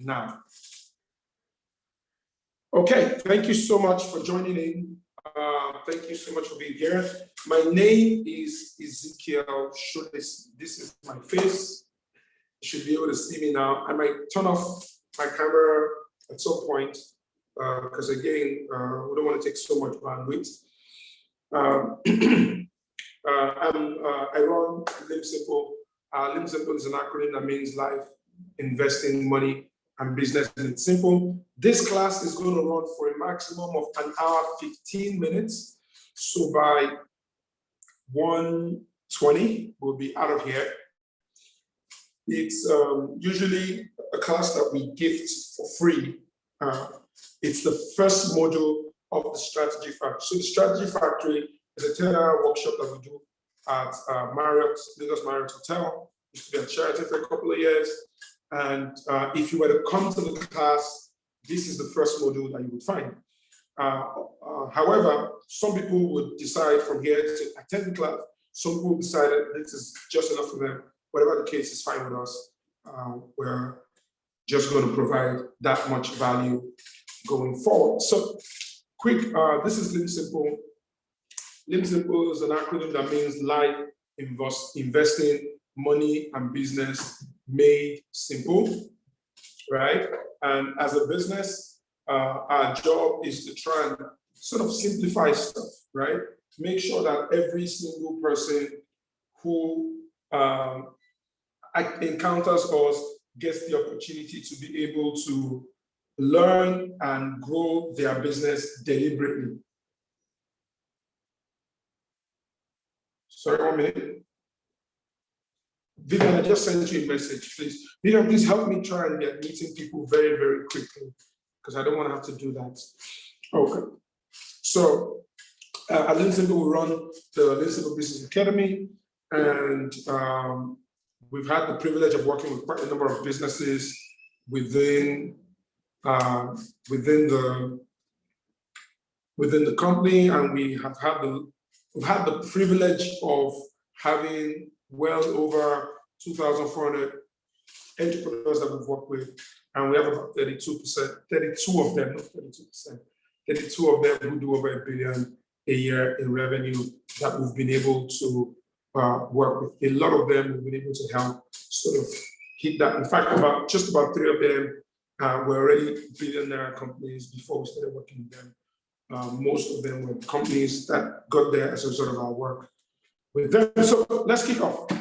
now. Okay, thank you so much for joining in. Thank you so much for being here. My name is Ezekiel Shodes. This is my face. You should be able to see me now. I might turn off my camera at some point because again, we don't want to take so much bandwidth. I run Lim Simple. Lim Simple is an acronym that means life, investing, money, and business. And it's simple. This class is going to run for a maximum of 1 hour, 15 minutes. So by 1:20, we'll be out of here. It's usually a class that we gift for free. It's the first module of the Strategy Factory. So the Strategy Factory is a 10-hour workshop that we do at Lagos Marriott Hotel. It used to be at Sheraton for a couple of years. And if you were to come to the class, this is the first module that you would find. However, some people would decide from here to attend the class. Some people decided this is just enough for them. Whatever the case is fine with us. We're just going to provide that much value going forward. So quick, this is Lim Simple. Lim Simple is an acronym that means life, investing, money, and business made simple, right? And as a business, our job is to try and sort of simplify stuff, right? Make sure that every single person who encounters us gets the opportunity to be able to learn and grow their business deliberately. Sorry, 1 minute. Vivian, I just sent you a message, please. Vivian, please help me try and get meeting people very, very quickly, because I don't want to have to do that. Okay. So, at Lim Simple, we run the Lim Simple Business Academy, and we've had the privilege of working with quite a number of businesses within the company, and we've had the privilege of having well over 2,400 entrepreneurs that we've worked with, and we have about 32 of them who do over $1 billion a year in revenue that we've been able to work with. A lot of them we've been able to help sort of hit that. In fact, just about 3 of them were already billionaire companies before we started working with them. Most of them were companies that got there as a result of our work with them. So let's kick off.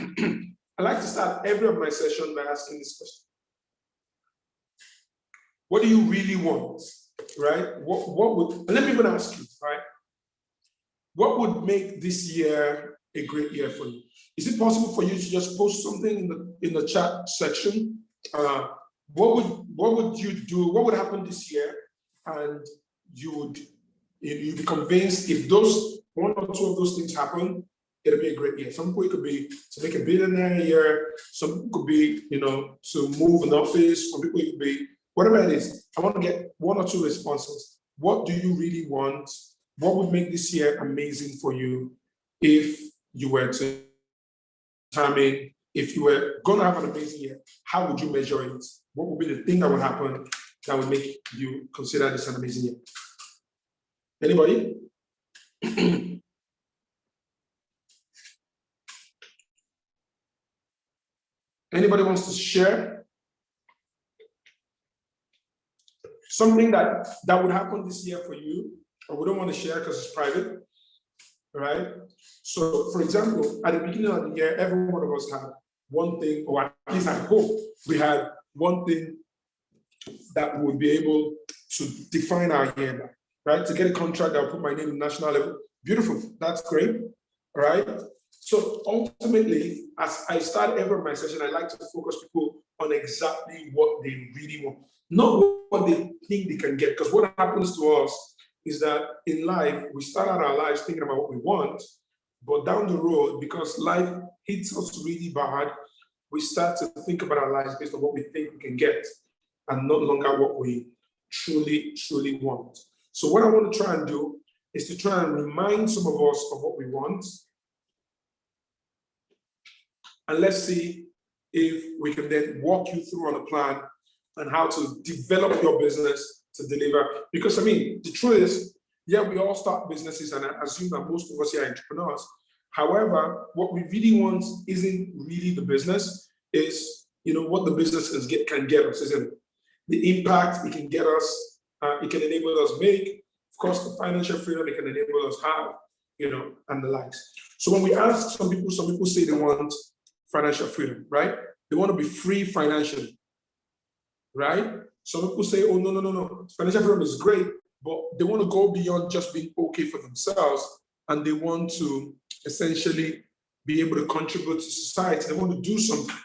I like to start every of my session by asking this question. What do you really want, right? What would, let me even ask you, right? What would make this year a great year for you? Is it possible for you to just post something in the chat section? What would you do? What would happen this year? And you'd be convinced if those 1 or 2 of those things happen, it'll be a great year. Some people it could be to make $1 billion a year. Some people could be, to move an office. Some people it could be whatever it is. I want to get 1 or 2 responses. What do you really want? What would make this year amazing for you if you were to determine if you were going to have an amazing year? How would you measure it? What would be the thing that would happen that would make you consider this an amazing year? Anybody? Anybody wants to share something that would happen this year for you, or we don't want to share because it's private, right? So, for example, at the beginning of the year, every one of us had one thing, or at least I hope we had one thing that would be able to define our year, right? To get a contract that will put my name in national level. Beautiful, that's great, all right? So ultimately, as I start every of my session, I like to focus people on exactly what they really want, not what they think they can get. Because what happens to us is that in life, we start out our lives thinking about what we want, but down the road, because life hits us really bad, we start to think about our lives based on what we think we can get and no longer what we truly, truly want. So what I want to try and do is to try and remind some of us of what we want. And let's see if we can then walk you through on a plan and how to develop your business to deliver. Because I mean, the truth is, yeah, we all start businesses, and I assume that most of us here are entrepreneurs. However, what we really want isn't really the business, is what the business can get us, isn't it? The impact it can get us, it can enable us make, of course, the financial freedom it can enable us have, and the likes. So when we ask some people say they want financial freedom, right? They want to be free financially, right? Some people say, oh, no. Financial freedom is great, but they want to go beyond just being okay for themselves, and they want to essentially be able to contribute to society. They want to do something,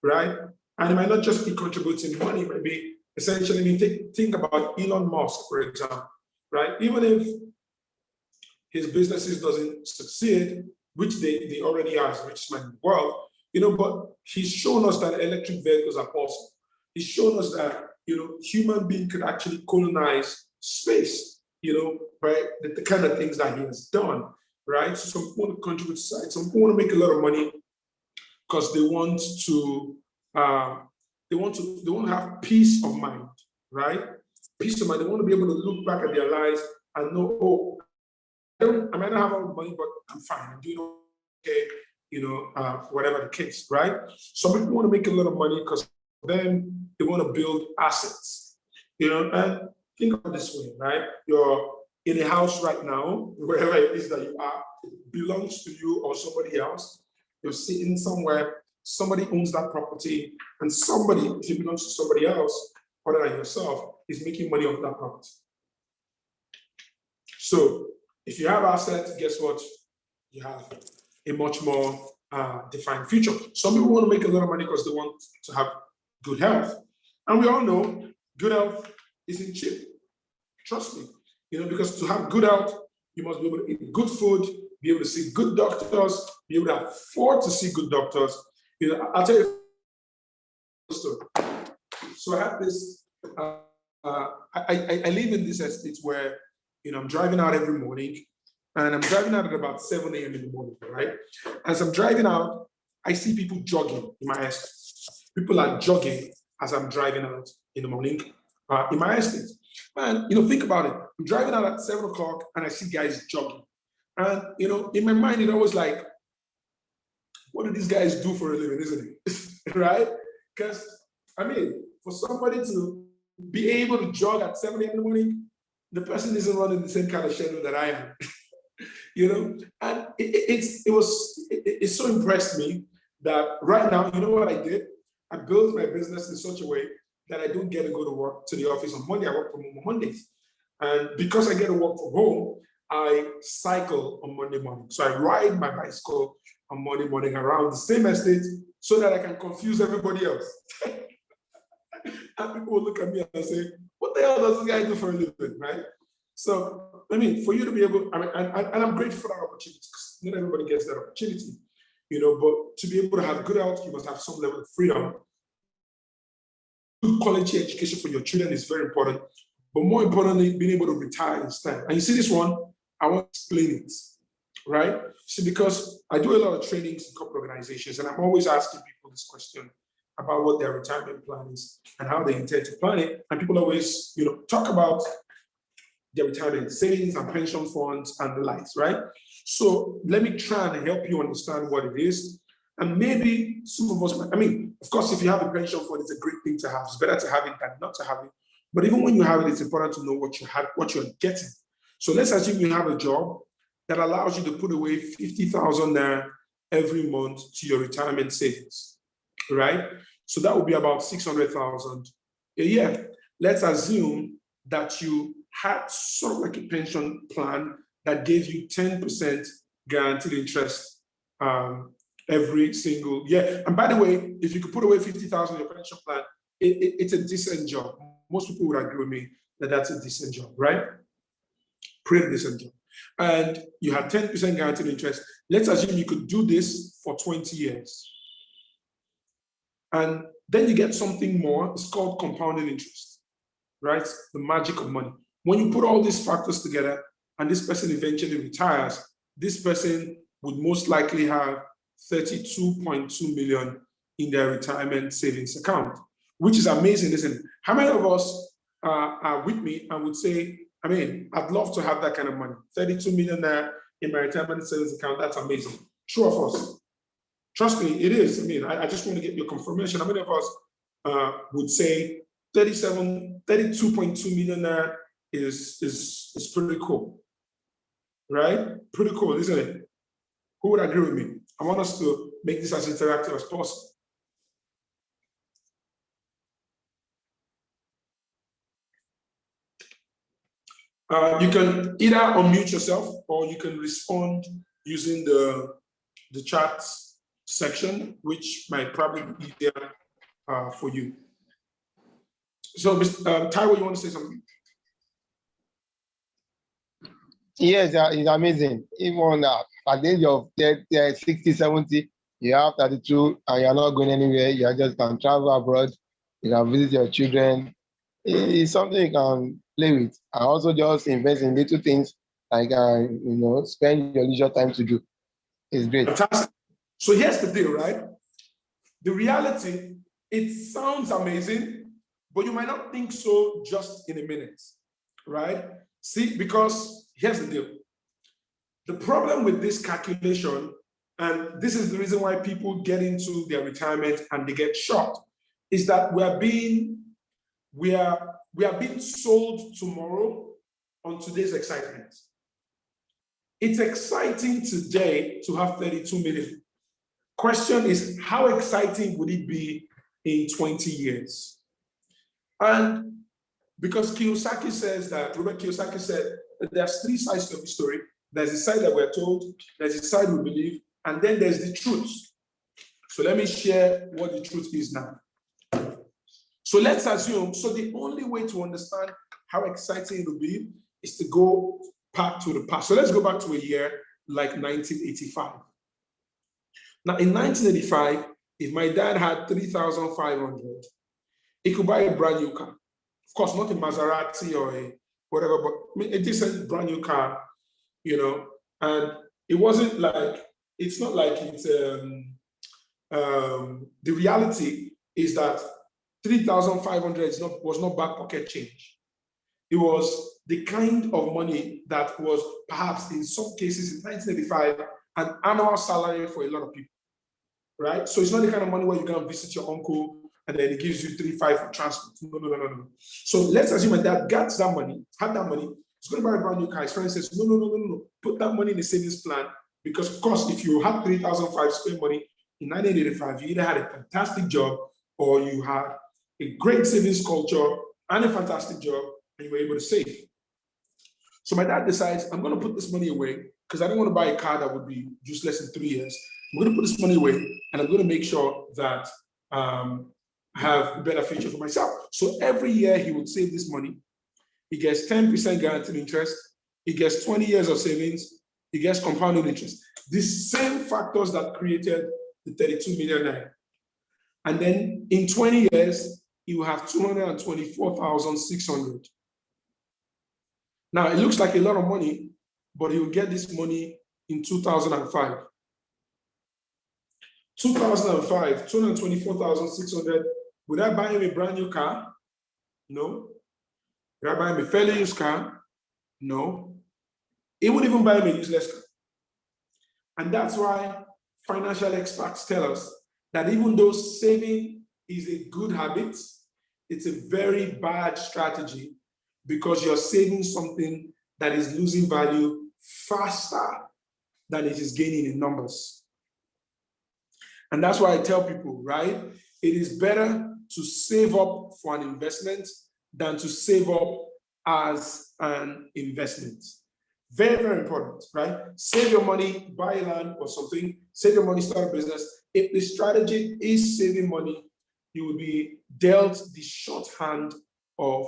right? And it might not just be contributing money, maybe essentially, think about Elon Musk, for example, right? Even if his businesses doesn't succeed, which they already are, which is the world, but he's shown us that electric vehicles are possible. He's shown us that, human being could actually colonize space, right? The kind of things that he has done, right? So some people want to contribute to society, some people want to make a lot of money because they want to have peace of mind, right? Peace of mind. They want to be able to look back at their lives and know, oh, I might not have all the money, but I'm fine. I'm doing okay, whatever the case, right? Some people want to make a lot of money because then they want to build assets, and think of it this way, right? You're in a house right now, wherever it is that you are, it belongs to you or somebody else. You're sitting somewhere, somebody owns that property, and somebody, if it belongs to somebody else other than yourself, is making money off that property. So if you have assets, guess what? You have a much more defined future. Some people want to make a lot of money because they want to have good health. And we all know good health isn't cheap. Trust me. Because to have good health, you must be able to eat good food, be able to see good doctors, be able to afford to see good doctors. I'll tell you a story. So I have this, I live in this estate where, I'm driving out every morning, and I'm driving out at about 7 a.m. in the morning, right? As I'm driving out, I see people jogging in my estate. People are jogging as I'm driving out in the morning in my estate. And, think about it. I'm driving out at 7 o'clock and I see guys jogging. And, in my mind, it always like, what do these guys do for a living, isn't it? Right? Because, for somebody to be able to jog at 7 a.m. in the morning, the person isn't running the same kind of schedule that I am. And it so impressed me that right now, you know what I did? I built my business in such a way that I don't get to go to work to the office on Monday. I work from home on Mondays. And because I get to work from home, I cycle on Monday morning. So I ride my bicycle on Monday morning around the same estate so that I can confuse everybody else. And people will look at me and say, what the hell does this guy do for a living, right? So, for you to be able, and I'm grateful for that opportunity, because not everybody gets that opportunity, but to be able to have good health, you must have some level of freedom. Good quality education for your children is very important, but more importantly, being able to retire in time. And you see this one, I want to explain it, right? See, because I do a lot of trainings in corporate organizations, and I'm always asking people this question about what their retirement plan is and how they intend to plan it. And people always, talk about their retirement savings and pension funds and the likes, right? So let me try and help you understand what it is. And maybe some of us, of course, if you have a pension fund, it's a great thing to have. It's better to have it than not to have it. But even when you have it, it's important to know what you're getting. So let's assume you have a job that allows you to put away 50,000 naira every month to your retirement savings, right? So that would be about 600,000 a year. Let's assume that you had sort of like a pension plan that gave you 10% guaranteed interest every single year. And by the way, if you could put away 50,000 in your pension plan, it's a decent job. Most people would agree with me that that's a decent job, right? Pretty decent job. And you had 10% guaranteed interest. Let's assume you could do this for 20 years. And then you get something more. It's called compounding interest, right? The magic of money. When you put all these factors together and this person eventually retires, this person would most likely have 32.2 million in their retirement savings account, which is amazing, isn't it? How many of us are with me and would say, I mean, I'd love to have that kind of money. 32 million naira in my retirement savings account, that's amazing. True of us. Trust me, it is. I mean, I just want to get your confirmation. How many of us would say 32.2 million naira is pretty cool, right? Pretty cool, isn't it? Who would agree with me? I want us to make this as interactive as possible. You can either unmute yourself or you can respond using the chat section, which might probably be easier for you. So, Taiwo, you want to say something? Yes, it's amazing. Even at the age of 60, 70, you have 32 and you're not going anywhere. You just can travel abroad. You can visit your children. It's something you can play with. And also just invest in little things like, spend your leisure time to do. It's great. Fantastic. So here's the deal, right? The reality, it sounds amazing, but you might not think so just in a minute, right? See, because here's the deal. The problem with this calculation, and this is the reason why people get into their retirement and they get shocked, is that we are being sold tomorrow on today's excitement. It's exciting today to have 32 million. Question is, how exciting would it be in 20 years? And because Robert Kiyosaki said that there's three sides to the story. There's the side that we're told, there's the side we believe, and then there's the truth. So let me share what the truth is now. So let's assume, so the only way to understand how exciting it will be is to go back to the past. So let's go back to a year like 1985. Now in 1985, if my dad had 3,500, he could buy a brand new car. Of course, not a Maserati or a whatever, but a decent brand new car, and it wasn't like, it's not like it's, the reality is that 3,500 was not back pocket change. It was the kind of money that was perhaps in some cases in 1985, an annual salary for a lot of people, right? So it's not the kind of money where you can visit your uncle and then he gives you 3,500 for transport. No. So let's assume my dad gets that money, had that money, he's going to buy a brand new car. His friend says, no, put that money in the savings plan. Because of course, if you had 3,500 spend money in 1985, you either had a fantastic job or you had a great savings culture and a fantastic job and you were able to save. So my dad decides, I'm going to put this money away because I don't want to buy a car that would be useless in 3 years. I'm going to put this money away and I'm going to make sure that I have a better future for myself. So every year he would save this money. He gets 10% guaranteed interest. He gets 20 years of savings. He gets compounded interest. The same factors that created the 32 million naira. And then in 20 years, he will have 224,600. Now, it looks like a lot of money, but he will get this money in 2005. 2005, 224,600. Would I buy him a brand new car? No. Would I buy him a fairly used car? No. He wouldn't even buy him a useless car. And that's why financial experts tell us that even though saving is a good habit, it's a very bad strategy because you're saving something that is losing value faster than it is gaining in numbers. And that's why I tell people, right? It is better to save up for an investment than to save up as an investment. Very, very important, right? Save your money, buy land or something, save your money, start a business. If the strategy is saving money, you will be dealt the shorthand of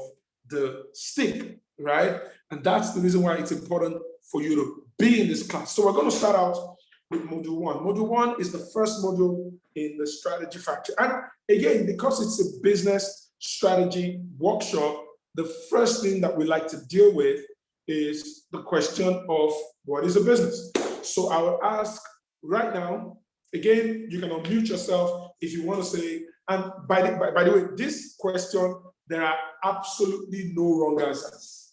the stick, right? And that's the reason why it's important for you to be in this class. So we're going to start out with module one. Module one is the first module in the strategy factory. And again, because it's a business strategy workshop, the first thing that we like to deal with is the question of what is a business. So I will ask right now, again, you can unmute yourself if you want to say, And by the way, this question, there are absolutely no wrong answers.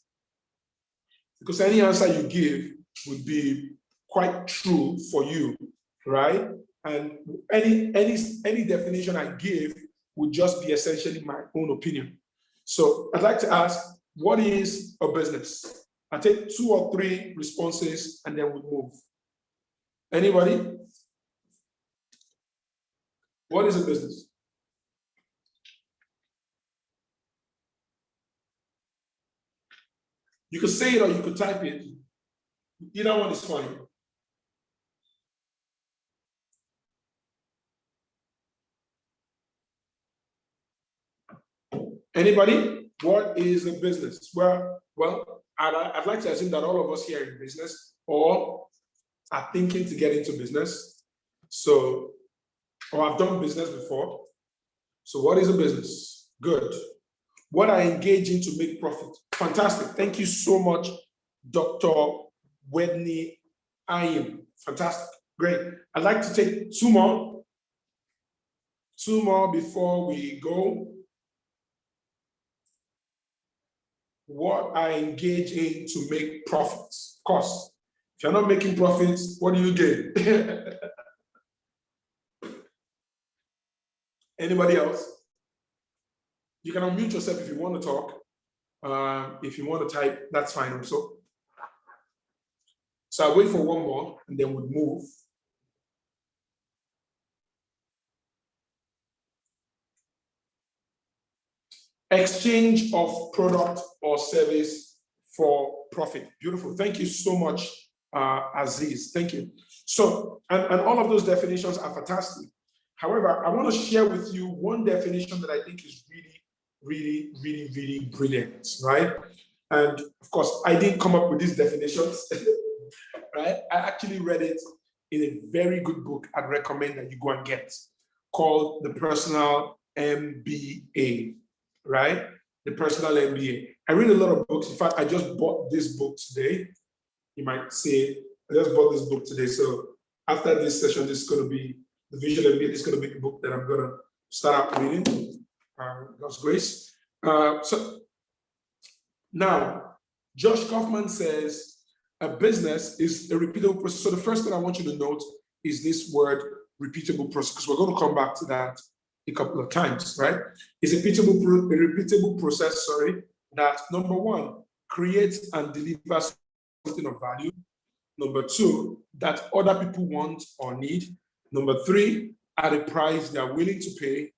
Because any answer you give would be quite true for you, right? And any definition I give would just be essentially my own opinion. So I'd like to ask, what is a business? I'll take 2 or 3 responses and then we'll move. Anybody? What is a business? You could say it or you could type it. Either one is fine. Anybody? What is a business? Well, I'd like to assume that all of us here are in business or are thinking to get into business. So, or I've done business before. So what is a business? Good. What I engage in to make profit? Fantastic. Thank you so much, Dr. Wedney Ayim. Fantastic. Great. I'd like to take 2 more. 2 more before we go. What I engage in to make profits. Of course, if you're not making profits, what do you gain? Anybody else? You can unmute yourself if you want to talk. If you want to type, that's fine also. So I'll wait for 1 more and then we'll move. Exchange of product or service for profit. Beautiful. Thank you so much, Aziz. Thank you. So, and all of those definitions are fantastic. However, I want to share with you one definition that I think is really brilliant, right? And of course, I didn't come up with these definitions, right? I actually read it in a very good book I'd recommend that you go and get, called The Personal MBA. Right? The Personal MBA. I read a lot of books. In fact, I just bought this book today. You might say, I just bought this book today. So after this session, this is going to be the Visual MBA. This is going to be the book that I'm going to start out reading. God's grace. So now, Josh Kaufman says a business is a repeatable process. So the first thing I want you to note is this word repeatable process, because we're going to come back to that a couple of times, right? It's a repeatable process, that number 1, creates and delivers something of value. Number 2, that other people want or need. Number 3, at a price they are willing to pay.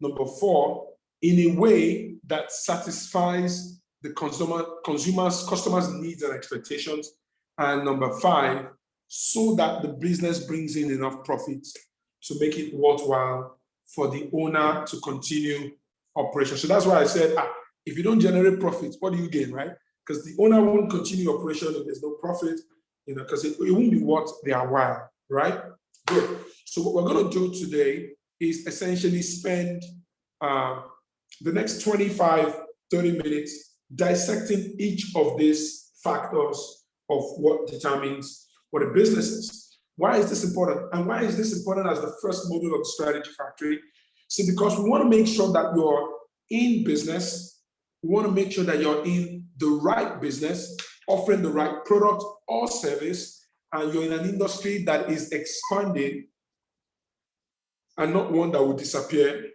Number 4, in a way that satisfies the customers' needs and expectations. And number 5, so that the business brings in enough profits to make it worthwhile for the owner to continue operation. So that's why I said, if you don't generate profits, what do you gain, right? Because the owner won't continue operation if there's no profit, because it won't be worth their while, right? Good. So what we're going to do today is essentially spend the next 25, 30 minutes dissecting each of these factors of what determines what a business is. Why is this important? And why is this important as the first module of the Strategy Factory? See, because we want to make sure that you're in business. We want to make sure that you're in the right business, offering the right product or service, and you're in an industry that is expanding and not one that will disappear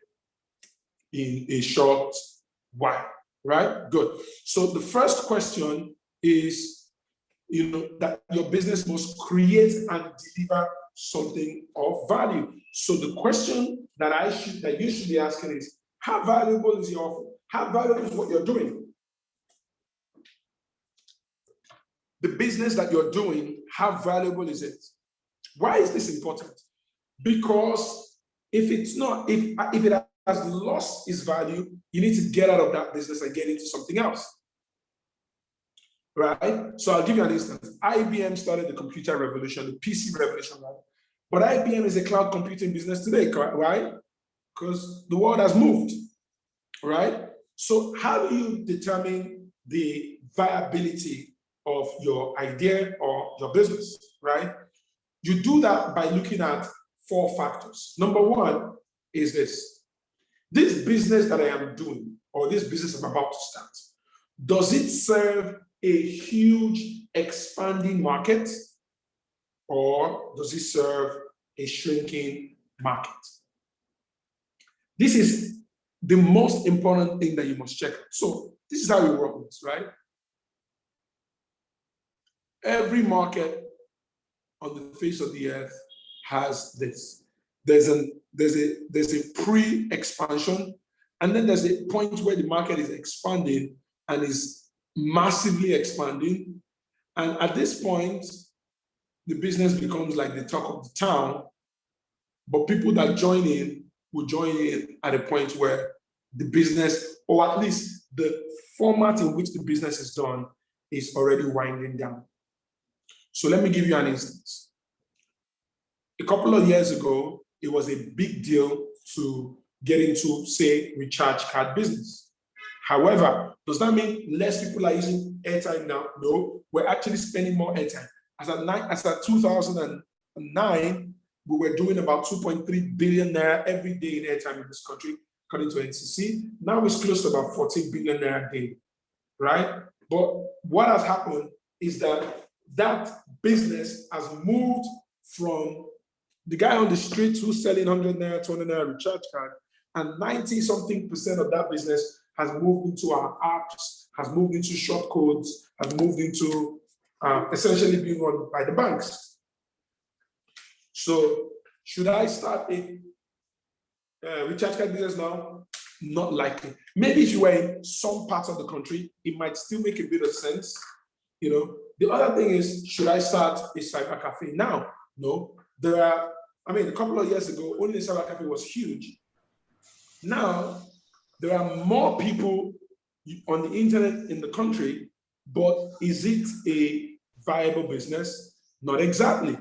in a short while, right? Good. So the first question is, that your business must create and deliver something of value. So the question that you should be asking is, how valuable is your offer? How valuable is what you're doing? The business that you're doing, how valuable is it? Why is this important? Because if it has lost its value, you need to get out of that business and get into something else. Right? So I'll give you an instance. IBM started the computer revolution, the PC revolution, right? But IBM is a cloud computing business today, right? Because the world has moved, right? So how do you determine the viability of your idea or your business, right? You do that by looking at 4 factors. Number 1 is this. this business that I am doing, or this business I'm about to start, does it serve a huge expanding market, or does it serve a shrinking market? This is the most important thing that you must check. So this is how it works, right? Every market on the face of the earth has this. There's a pre-expansion, and then there's a point where the market is expanding and is massively expanding. And at this point, the business becomes like the talk of the town, but people that join in will join in at a point where the business, or at least the format in which the business is done, is already winding down. So let me give you an instance. A couple of years ago, it was a big deal to get into, say, recharge card business. However, does that mean less people are using airtime now? No, we're actually spending more airtime. As at 2009, we were doing about 2.3 billion naira every day in airtime in this country, according to NCC. Now it's close to about 14 billion naira a day, right? But what has happened is that business has moved from the guy on the street who's selling 100 naira, 200 naira recharge card, and 90-something% of that business has moved into our apps, has moved into short codes, has moved into essentially being run by the banks. So should I start a recharge card business now? Not likely. Maybe if you were in some parts of the country, it might still make a bit of sense. You know, the other thing is, should I start a cyber cafe now? No. A couple of years ago, only cyber cafe was huge. Now, there are more people on the internet in the country, but is it a viable business? Not exactly,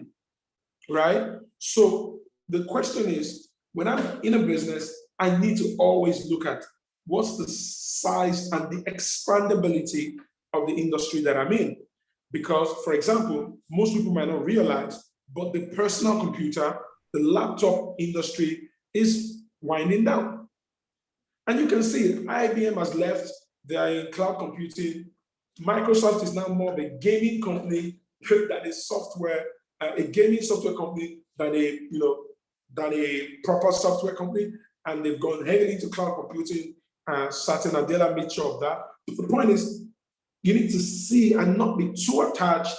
right? So the question is, when I'm in a business, I need to always look at what's the size and the expandability of the industry that I'm in. Because, for example, most people might not realize, but the personal computer, the laptop industry is winding down. And you can see it. IBM has left, they are in cloud computing. Microsoft is now more of a gaming company than a software, a gaming software company than a proper software company. And they've gone heavily into cloud computing, Satya Nadella made sure of that. But the point is, you need to see and not be too attached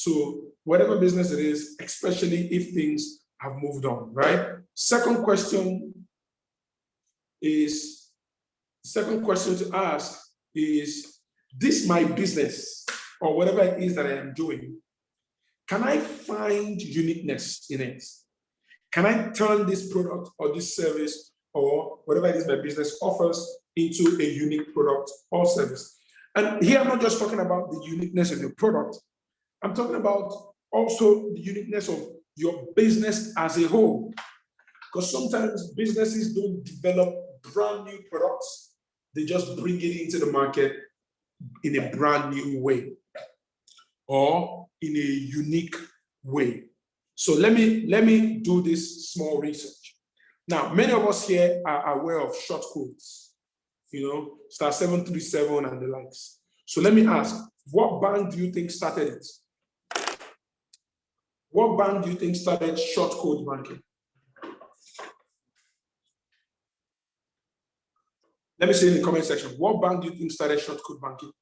to whatever business it is, especially if things have moved on, right? Second question to ask is, this my business or whatever it is that I am doing, can I find uniqueness in it? Can I turn this product or this service or whatever it is my business offers into a unique product or service? And here I'm not just talking about the uniqueness of your product. I'm talking about also the uniqueness of your business as a whole. Because sometimes businesses don't develop brand new products. They just bring it into the market in a brand new way or in a unique way. So let me do this small research. Now, many of us here are aware of short codes, star 737 and the likes. So let me ask, what bank do you think started it? What bank do you think started short code banking? Let me see in the comment section. What bank do you think started short code banking?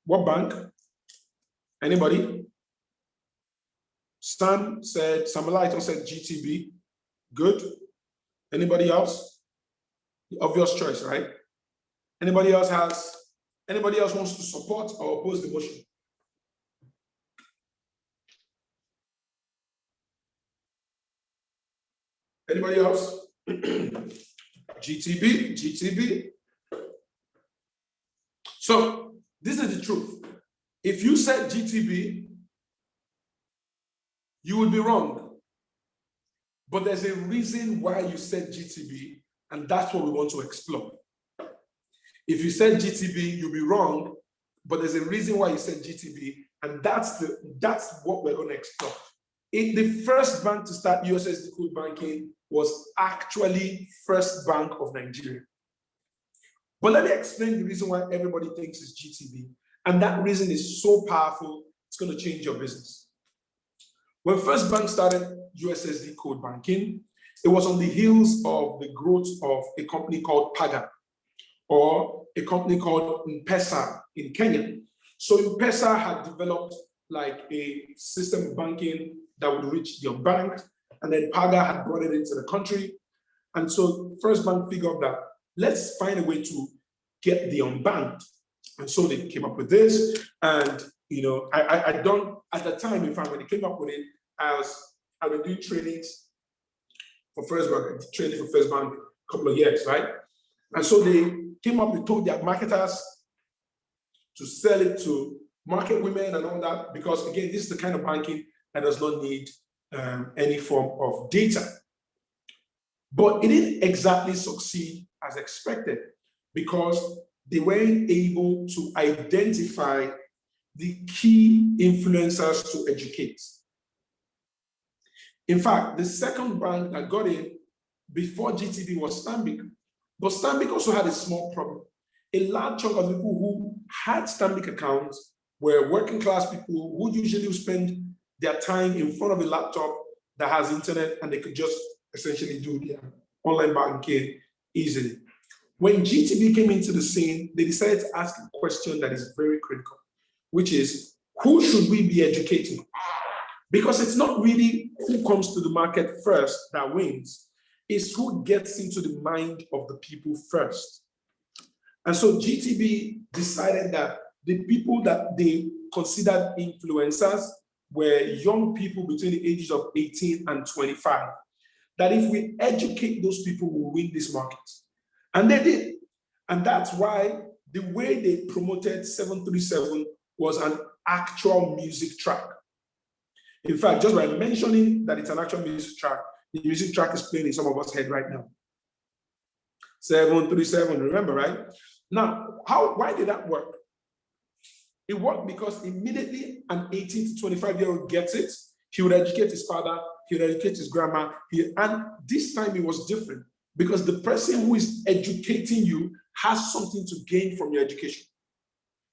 What bank? Anybody? Samuel Aiton said GTB. Good. Anybody else? The obvious choice, right? Anybody else wants to support or oppose the motion? Anybody else? GTB. So this is the truth. If you said GTB, you would be wrong. But there's a reason why you said GTB, and that's what we want to explore. If you said GTB, you'll be wrong, but there's a reason why you said GTB, and that's what we're going to explore. The first bank to start USSD code banking was actually First Bank of Nigeria. But let me explain the reason why everybody thinks it's GTB. And that reason is so powerful, it's going to change your business. When First Bank started USSD code banking, it was on the heels of the growth of a company called Paga, or a company called M-Pesa in Kenya. So M-Pesa had developed like a system of banking that would reach the unbanked, and then Paga had brought it into the country. And so First Bank figured that let's find a way to get the unbanked. And so they came up with this. And I don't, at the time, in fact, when they came up with it, I've been doing trainings for First Bank, training for First Bank a couple of years, right? And so they came up, they told their marketers to sell it to market women and all that, because again, this is the kind of banking that does not need any form of data. But it didn't exactly succeed as expected, because they weren't able to identify the key influencers to educate. In fact, the second bank that got in before GTB was Stanbic, but Stanbic also had a small problem. A large chunk of people who had Stanbic accounts were working class people who usually spend their time in front of a laptop that has internet, and they could just essentially do their online banking easily. When GTB came into the scene, they decided to ask a question that is very critical, which is, who should we be educating? Because it's not really who comes to the market first that wins, it's who gets into the mind of the people first. And so GTB decided that the people that they considered influencers were young people between the ages of 18 and 25. That if we educate those people, we'll win this market. And they did. And that's why the way they promoted 737 was an actual music track. In fact, just by mentioning that it's an actual music track, the music track is playing in some of us' head right now. 737, remember, right? Now, why did that work? It worked because immediately an 18 to 25-year-old gets it, he would educate his father, he would educate his grandma, and this time it was different because the person who is educating you has something to gain from your education.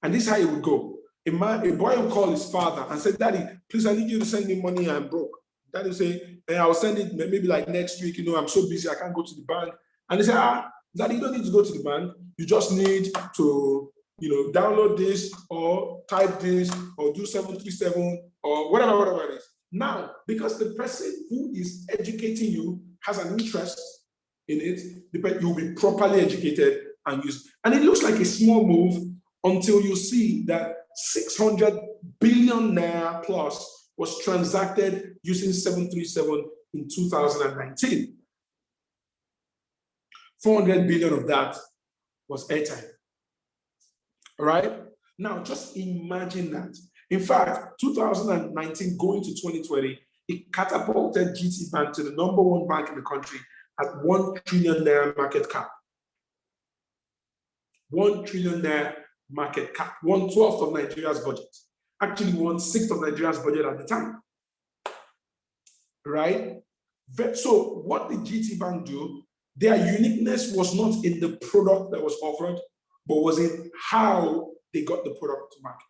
And this is how it would go. A boy will call his father and say, Daddy, please, I need you to send me money, I'm broke. Daddy will say, hey, I'll send it maybe like next week, I'm so busy, I can't go to the bank. And they say, Daddy, you don't need to go to the bank, you just need to download this or type this or do 737 or whatever it is. Now, because the person who is educating you has an interest in it, you'll be properly educated and used. And it looks like a small move until you see that 600 billion naira plus was transacted using 737 in 2019. 400 billion of that was airtime. All right? Now, just imagine that. In fact, 2019 going to 2020, it catapulted GT Bank to the #1 bank in the country at 1 trillion naira market cap. 1 trillion naira market cap, 1/12 of Nigeria's budget. Actually, 1/6 of Nigeria's budget at the time. Right? So, what did GT Bank do? Their uniqueness was not in the product that was offered, but was in how they got the product to market.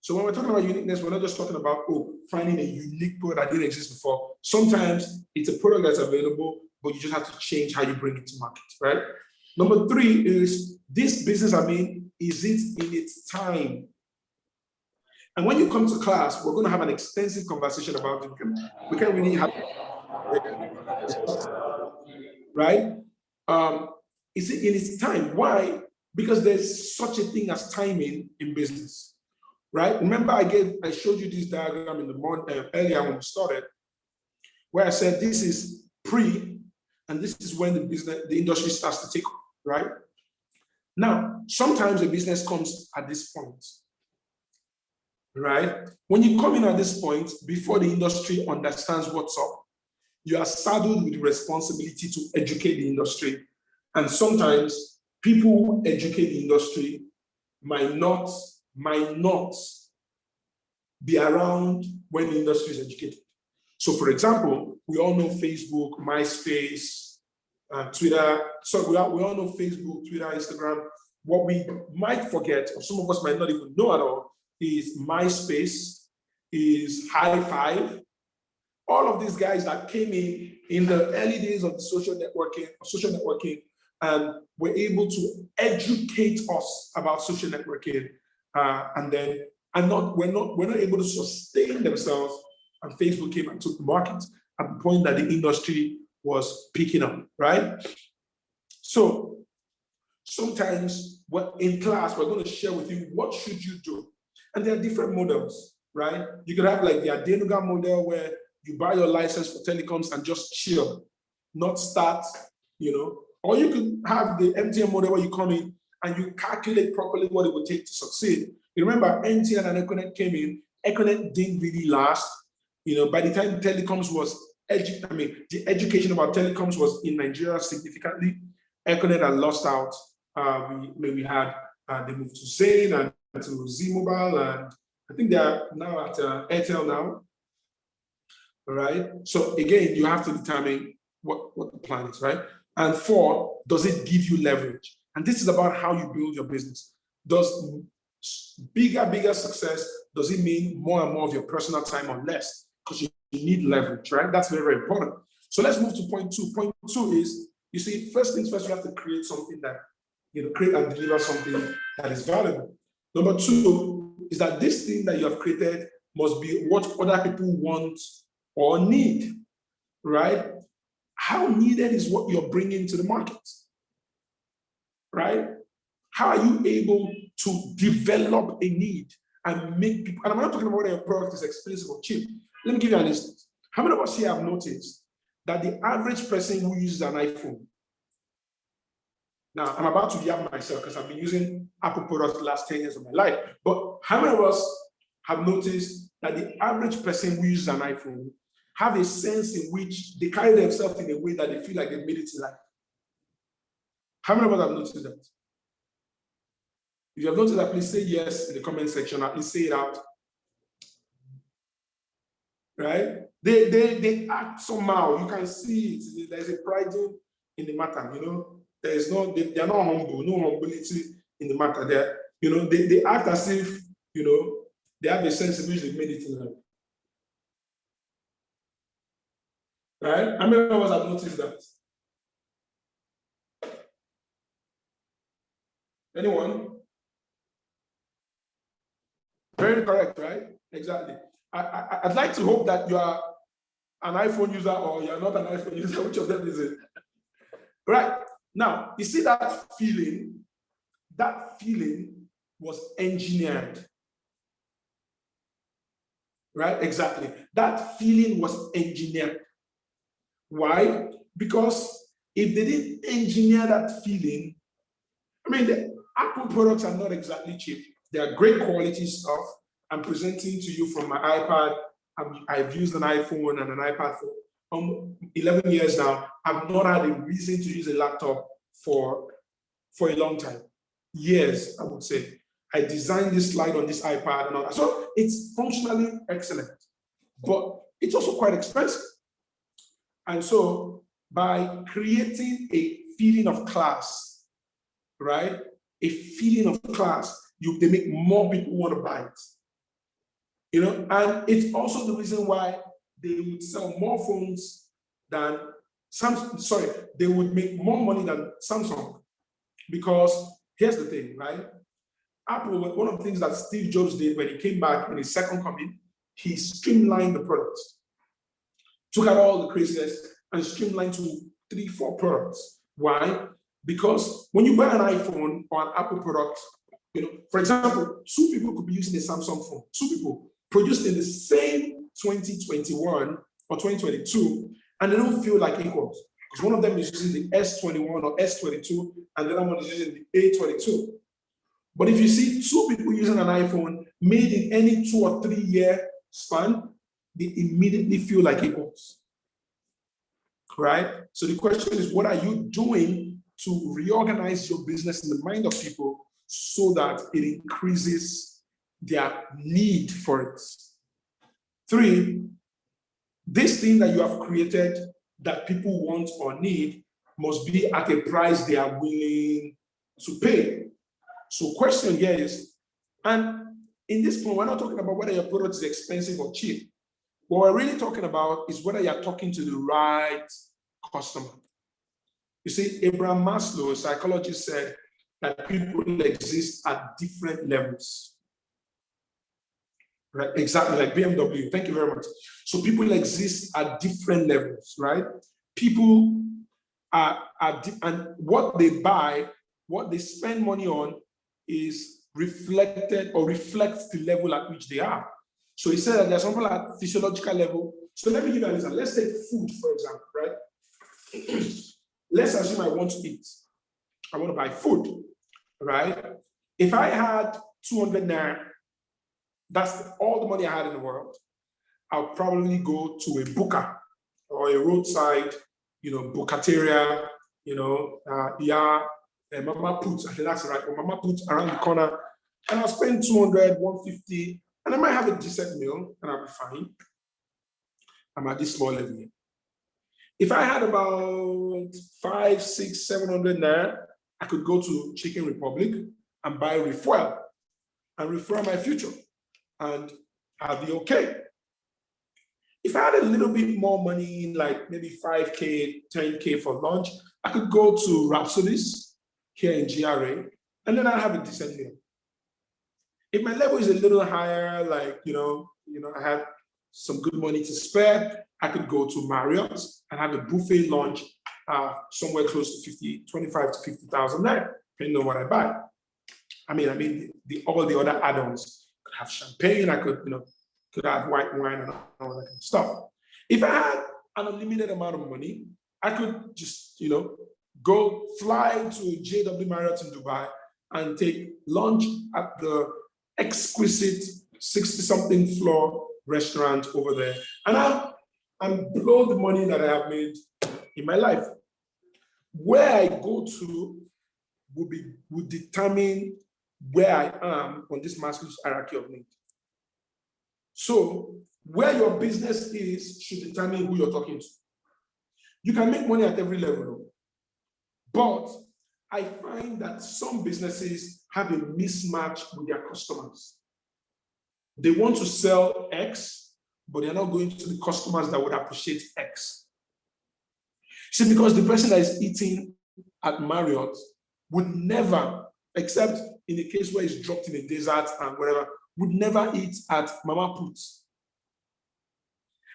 So when we're talking about uniqueness, we're not just talking about finding a unique product that didn't exist before. Sometimes it's a product that's available, but you just have to change how you bring it to market, right? Number 3 is this business, is it in its time? And when you come to class, we're going to have an extensive conversation about it. We can't really have right? Is it in its time? Why? Because there's such a thing as timing in business, right? Remember, I showed you this diagram in the morning earlier when we started, where I said this is pre, and this is when the industry starts to take off, right? Now, sometimes a business comes at this point, right? When you come in at this point, before the industry understands what's up, you are saddled with the responsibility to educate the industry. And sometimes people who educate the industry might not be around when the industry is educated. So for example, we all know Facebook, MySpace, Twitter. So we all know Facebook, Twitter, Instagram. What we might forget, or some of us might not even know at all, is MySpace, is High Five. All of these guys that came in the early days of the social networking, and were able to educate us about social networking, we're not able to sustain themselves. And Facebook came and took the market at the point that the industry was picking up, right? So sometimes in class, we're going to share with you what should you do. And there are different models, right? You could have like the Adenuga model where you buy your license for telecoms and just chill, not start, or you could have the MTN model where you come in and you calculate properly what it would take to succeed. You remember MTN and Econet came in, Econet didn't really last. By the time telecoms was, the education about telecoms was in Nigeria significantly, Econet had lost out. We had, they moved to Zain and to Z Mobile, and I think they are now at Airtel now. All right. So again, you have to determine what the plan is, right? And 4, does it give you leverage? And this is about how you build your business. Does bigger success, does it mean more and more of your personal time or less? Because you need leverage, right? That's very, very important. So let's move to point 2. Point 2 is, you see, first things first, you have to create something that, create and deliver something that is valuable. Number 2 is that this thing that you have created must be what other people want or need, right? How needed is what you're bringing to the market, right? How are you able to develop a need and make people, and I'm not talking about whether your product is expensive or cheap. Let me give you an instance. How many of us here have noticed that the average person who uses an iPhone, now I'm about to yab myself because I've been using Apple products the last 10 years of my life, but how many of us have noticed that the average person who uses an iPhone have a sense in which they carry themselves in a way that they feel like they made it in life? How many of us have noticed that? If you have noticed that, please say yes in the comment section, or please say it out. Right? They act somehow. You can see it. There's a pride in the matter, There's no, they are not humble, no humility in the matter. They act as if, they have a sense in which they made it in life. Right? How many of us have noticed that? Anyone? Very correct, right? Exactly. I'd like to hope that you are an iPhone user or you're not an iPhone user. Which of them is it? Right. Now, you see that feeling was engineered. Right? Exactly. That feeling was engineered. Why? Because if they didn't engineer that feeling, the Apple products are not exactly cheap. They are great quality stuff. I'm presenting to you from my iPad. I've used an iPhone and an iPad for 11 years now. I've not had a reason to use a laptop for a long time. Years, I would say. I designed this slide on this iPad and all that. So it's functionally excellent, but it's also quite expensive. And so by creating a feeling of class, right? A feeling of class, they make more people want to buy it. And it's also the reason why they would sell more phones than Samsung. Sorry, they would make more money than Samsung. Because here's the thing, right? Apple, one of the things that Steve Jobs did when he came back in his second coming, he streamlined the products. Took out all the craziness and streamlined to 3-4 products. Why? Because when you buy an iPhone or an Apple product, for example, 2 people could be using a Samsung phone. 2 people produced in the same 2021 or 2022, and they don't feel like equals. Because one of them is using the S21 or S22, and the other one is using the A22. But if you see 2 people using an iPhone made in any 2 or 3 year span, they immediately feel like equals. Right? So the question is, what are you doing to reorganize your business in the mind of people so that it increases their need for it? 3, this thing that you have created that people want or need must be at a price they are willing to pay. So question here is, and in this point, we're not talking about whether your product is expensive or cheap. What we're really talking about is whether you're talking to the right customer. You see, Abraham Maslow, a psychologist, said that people exist at different levels. Right? Exactly like BMW. Thank you very much. So people exist at different levels, right? People are and what they buy, what they spend money on is reflected or reflects the level at which they are. So he said that there's something like physiological level. So let me give you an example. Let's take food, for example, right? Let's assume I want to eat. I want to buy food, right? If I had 200 naira, that's all the money I had in the world, I'll probably go to a buka or a roadside, bukateria, mama put, I think that's right, or mama put around the corner, and I'll spend 200, 150, and I might have a decent meal, and I'll be fine. I'm at this small level. If I had about 5, 6, 700 naira, I could go to Chicken Republic and buy refuel and refuel my future, and I'll be okay. If I had a little bit more money, like maybe 5K, 10K for lunch, I could go to Rhapsodies here in GRA, and then I'll have a decent meal. If my level is a little higher, like, I had some good money to spare, I could go to Marriott and have a buffet lunch somewhere close to 25 to 50,000 there, depending on what I buy. I mean, all the other add-ons. I could have champagne, I could have white wine and all that kind of stuff. If I had an unlimited amount of money, I could just, go fly to JW Marriott in Dubai and take lunch at the exquisite 60-something floor restaurant over there. And blow the money that I have made in my life. Where I go to would determine where I am on this Maslow's hierarchy of need. So where your business is should determine who you're talking to. You can make money at every level, but I find that some businesses have a mismatch with their customers. They want to sell X, but they're not going to the customers that would appreciate X. See, because the person that is eating at Marriott would never, except in the case where it's dropped in a desert and whatever, would never eat at Mama Put's.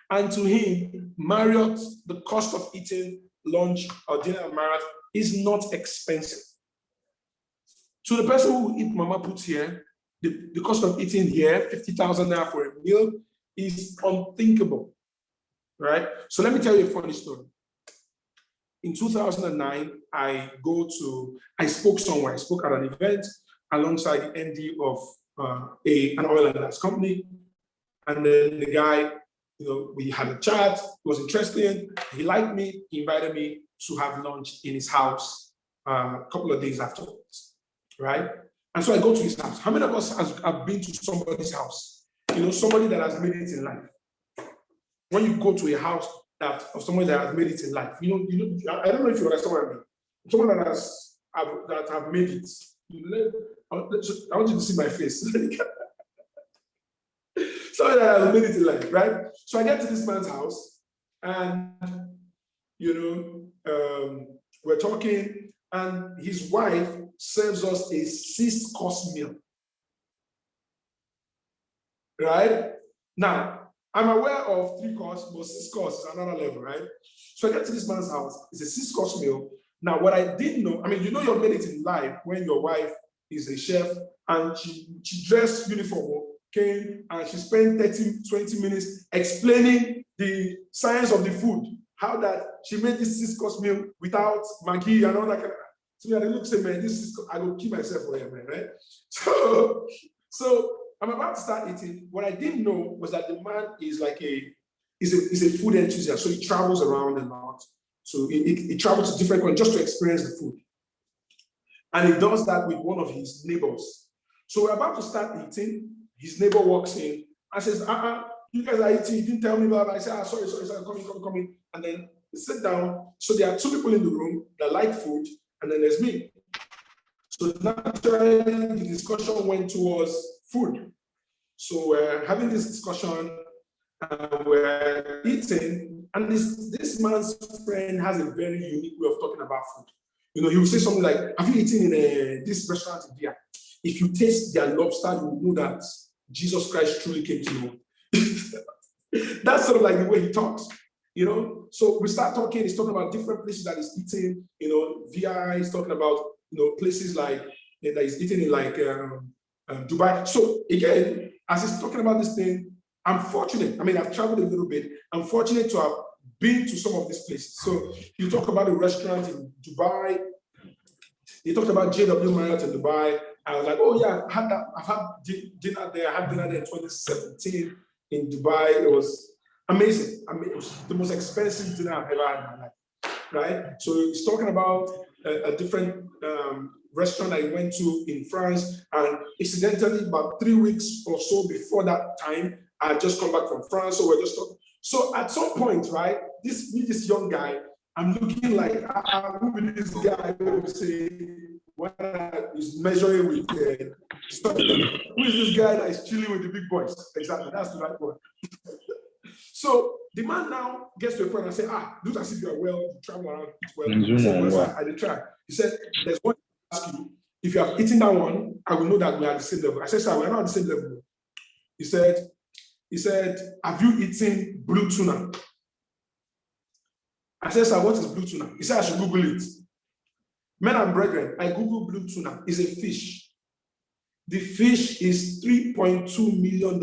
And to him, Marriott, the cost of eating lunch or dinner at Marriott is not expensive. So the person who eat Mama Put's here, the cost of eating here, 50,000 naira for a meal, is unthinkable, right? So let me tell you a funny story. In 2009, I spoke somewhere. I spoke at an event alongside the MD of an oil and gas company. And then the guy, we had a chat, it was interesting. He liked me, he invited me to have lunch in his house a couple of days afterwards, right? And so I go to his house. How many of us have been to somebody's house? Somebody that has made it in life. When you go to a house of someone that has made it in life, I don't know if you understand what I mean. Someone that have made it. I want you to see my face. Someone that has made it in life, right? So I get to this man's house, and we're talking, and his wife serves us a 6-course meal. Right? Now, I'm aware of 3-course, but 6-course is another level, right? So I get to this man's house, it's a 6-course meal. Now, what I didn't know, you're made it in life when your wife is a chef and she dressed uniform, came and she spent 20 minutes explaining the science of the food, how that she made this 6-course meal without Maggi and all that kind of. So I look, say, man, I will keep myself for you, man, right? So I'm about to start eating. What I didn't know was that the man is like is a food enthusiast. So he travels around a lot. So he travels to different countries just to experience the food. And he does that with one of his neighbors. So we're about to start eating. His neighbor walks in and says, you guys are eating, you didn't tell me about it. I said, sorry, coming. And then they sit down. So there are two people in the room that like food, and then there's me. So naturally, the discussion went towards food. So we're having this discussion, we're eating, and this man's friend has a very unique way of talking about food. You know, he will say something like, have you eaten in this restaurant in India? If you taste their lobster, you will know that Jesus Christ truly came to you. That's sort of like the way he talks, you know. So we start talking, he's talking about different places that he's eating, you know, VI, he's talking about, you know, places like that he's eating in like Dubai. So again, as he's talking about this thing, I'm fortunate. I mean, I've traveled a little bit. I'm fortunate to have been to some of these places. So you talk about a restaurant in Dubai. You talked about JW Marriott in Dubai. I was like, oh yeah, I've had dinner there. I had dinner there in 2017 in Dubai. It was amazing. I mean, it was the most expensive dinner I've ever had in my life, right? So he's talking about a different restaurant I went to in France, and incidentally, about 3 weeks or so before that time, I had just come back from France, so we're just talking. So at some point, right, this young guy, I'm looking like, who is this guy who say, what is measuring with who is this guy that is chilling with the big boys? Exactly, that's the right one. So the man now gets to a point and say, look as if you are well, you travel around, eat well. I said, well, sir, I did try. He said, there's one to ask you. If you have eaten that one, I will know that we are at the same level. I said, sir, we're not at the same level. He said, have you eaten blue tuna? I said, sir, what is blue tuna? He said, I should Google it. Men and brethren, I Google blue tuna. It's a fish. The fish is $3.2 million.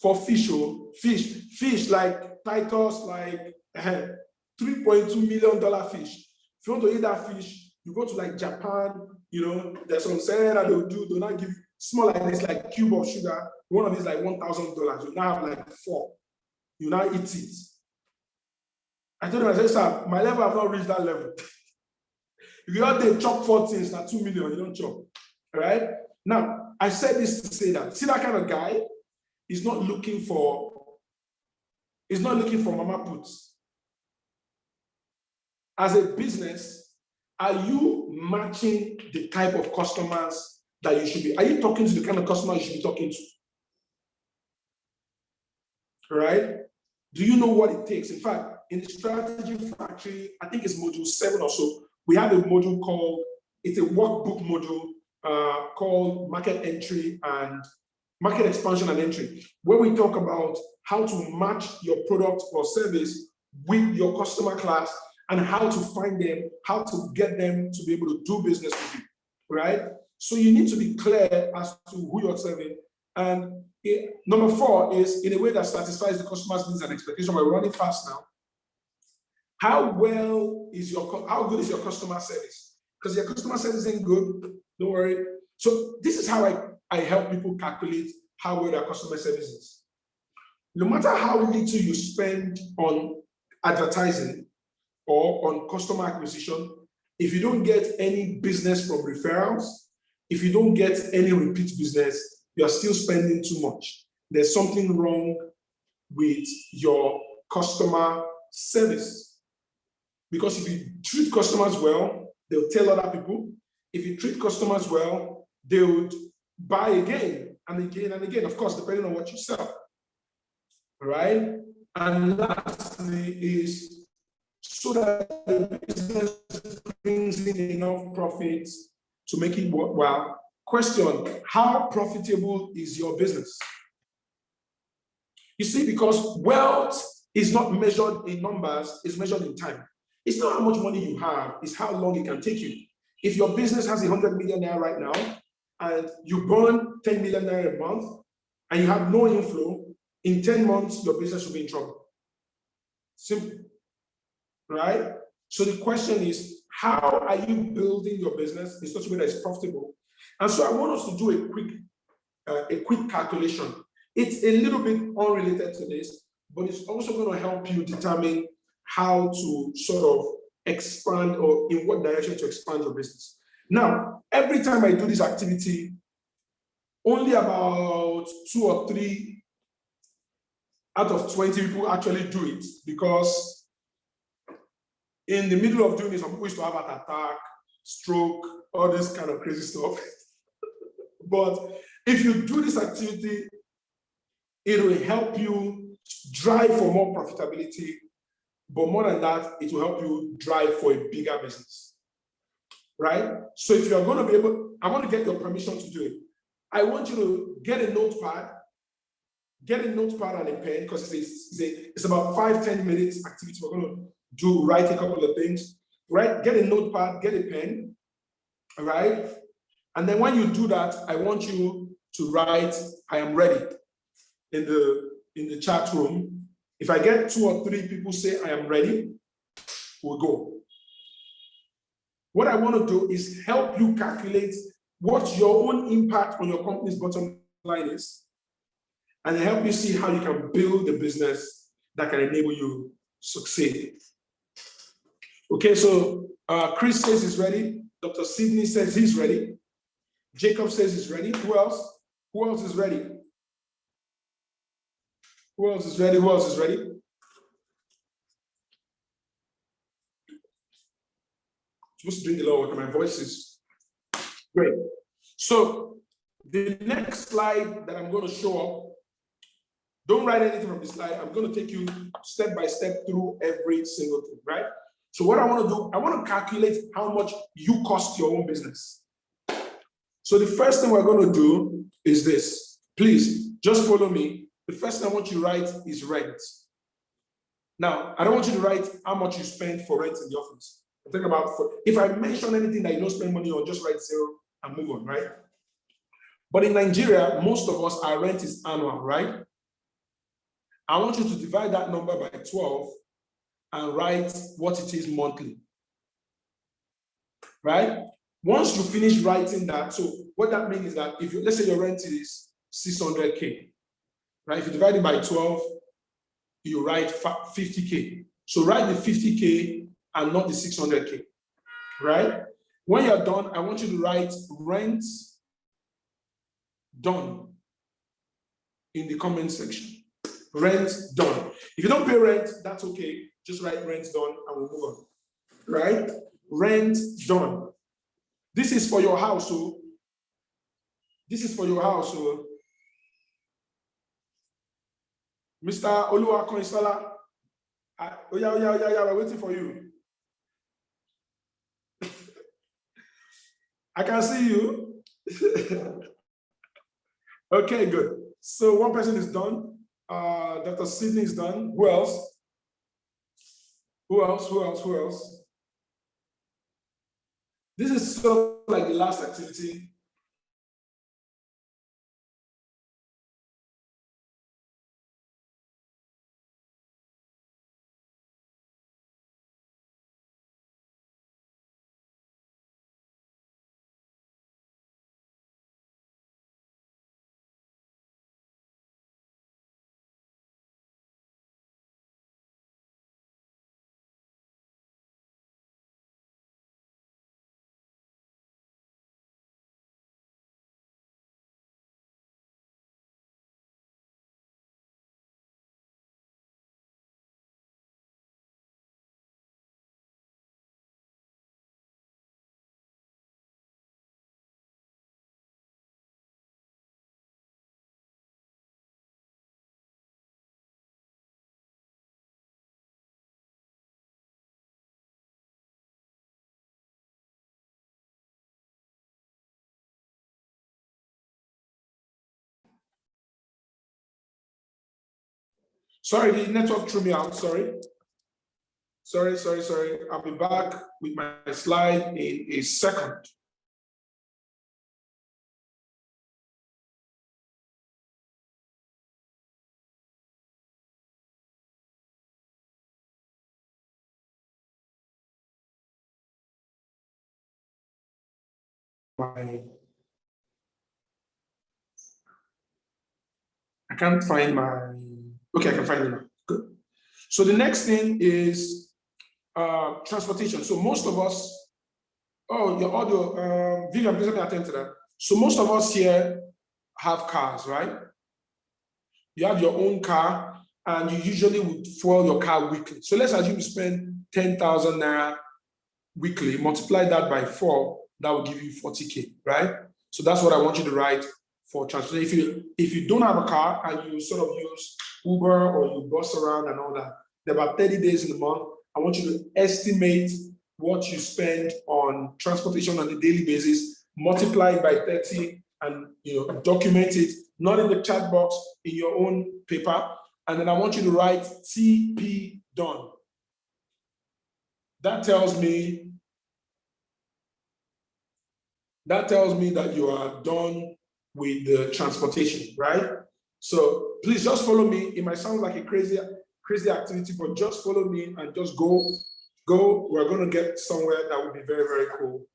For fish, fish like Titus, like $3.2 million fish. If you want to eat that fish, you go to like Japan, you know, there's some saying that they'll not give small like this, like cube of sugar. One of these like $1,000. You now have like 4. You now eat it. I told him, I said, sir, my level have not reached that level. If you out there chop 4 things, not 2 million, you don't chop. All right? Now, I said this to say that, see that kind of guy is not looking for mama puts. As a business, are you matching the type of customers that you should be? Are you talking to the kind of customer you should be talking to? Right? Do you know what it takes? In fact, in the strategy factory, I think it's module 7 or so, we have a module called, it's a workbook module called market entry and market expansion and entry, where we talk about how to match your product or service with your customer class and how to find them, how to get them to be able to do business with you, right? So you need to be clear as to who you're serving. And number 4 is in a way that satisfies the customer's needs and expectation. We're running fast now. How good is your customer service? Because your customer service isn't good, don't worry. So this is how I help people calculate how well their customer service is. No matter how little you spend on advertising or on customer acquisition, if you don't get any business from referrals, if you don't get any repeat business, you're still spending too much. There's something wrong with your customer service. Because if you treat customers well, they'll tell other people. If you treat customers well, they would buy again and again and again, of course, depending on what you sell. Right? And lastly is so that the business brings in enough profits to make it worthwhile. Question, how profitable is your business? You see, because wealth is not measured in numbers, it's measured in time. It's not how much money you have, it's how long it can take you. If your business has 100 million naira right now, and you burn 10 million naira a month, and you have no inflow, in 10 months, your business will be in trouble. Simple, right? So the question is, how are you building your business in such a way that is profitable? And so I want us to do a quick calculation. It's a little bit unrelated to this, but it's also going to help you determine how to sort of expand or in what direction to expand your business. Now, every time I do this activity, only about 2 or 3 out of 20 people actually do it, because in the middle of doing it, some people used to have an attack, stroke, all this kind of crazy stuff. But if you do this activity, it will help you drive for more profitability. But more than that, it will help you drive for a bigger business, right? So if you're going to be able, I want to get your permission to do it. I want you to get a notepad and a pen, because it's about 5-10 minutes activity. We're going to do, write a couple of things, right? Get a notepad, get a pen, all right? And then when you do that, I want you to write, I am ready, in the chat room. If I get 2 or 3 people say I am ready, we'll go. What I want to do is help you calculate what your own impact on your company's bottom line is, and help you see how you can build a business that can enable you succeed. Okay, so Chris says he's ready. Dr. Sidney says he's ready. Jacob says he's ready. Who else? Who else is ready? Who else is ready? Who else is ready? I'm supposed to drink a lot of water. My voice is great. So the next slide that I'm going to show up, don't write anything from this slide. I'm going to take you step by step through every single thing, right? So what I want to do, I want to calculate how much you cost your own business. So the first thing we're going to do is this. Please, just follow me. The first thing I want you to write is rent. Now, I don't want you to write how much you spend for rent in the office. Think about, if I mention anything that you don't spend money on, just write 0 and move on, right? But in Nigeria, most of us, our rent is annual, right? I want you to divide that number by 12 and write what it is monthly, right? Once you finish writing that, so what that means is that if you, let's say your rent is 600K, right? If you divide it by 12, you write 50K. So write the 50K and not the 600K, right? When you're done, I want you to write rent done in the comment section. Rent done. If you don't pay rent, that's okay. Just write rent done and we'll move on, right? Rent done. This is for your household. This is for your household. Mr. Oluwa Koinsala, we're waiting for you. I can see you. Okay, good. So one person is done. Dr. Sidney is done. Who else? Who else? Who else? Who else? This is sort of like the last activity. Sorry, the network threw me out. Sorry. I'll be back with my slide in a second. I can't find my, okay, I can find it now. Good. So the next thing is transportation. So most of us, oh, your audio, Vivian, please let me attend to that. So most of us here have cars, right? You have your own car, and you usually would fuel your car weekly. So let's assume you spend 10,000 naira weekly, multiply that by 4, that will give you 40K, right? So that's what I want you to write for transportation. If you don't have a car and you sort of use Uber or you bus around and all that, there are about 30 days in a month. I want you to estimate what you spend on transportation on a daily basis, multiply it by 30, and document it, not in the chat box, in your own paper. And then I want you to write TP done. That tells me that you are done with the transportation, right? So please just follow me. It might sound like a crazy activity, but just follow me and just go. We're going to get somewhere that will be very, very cool.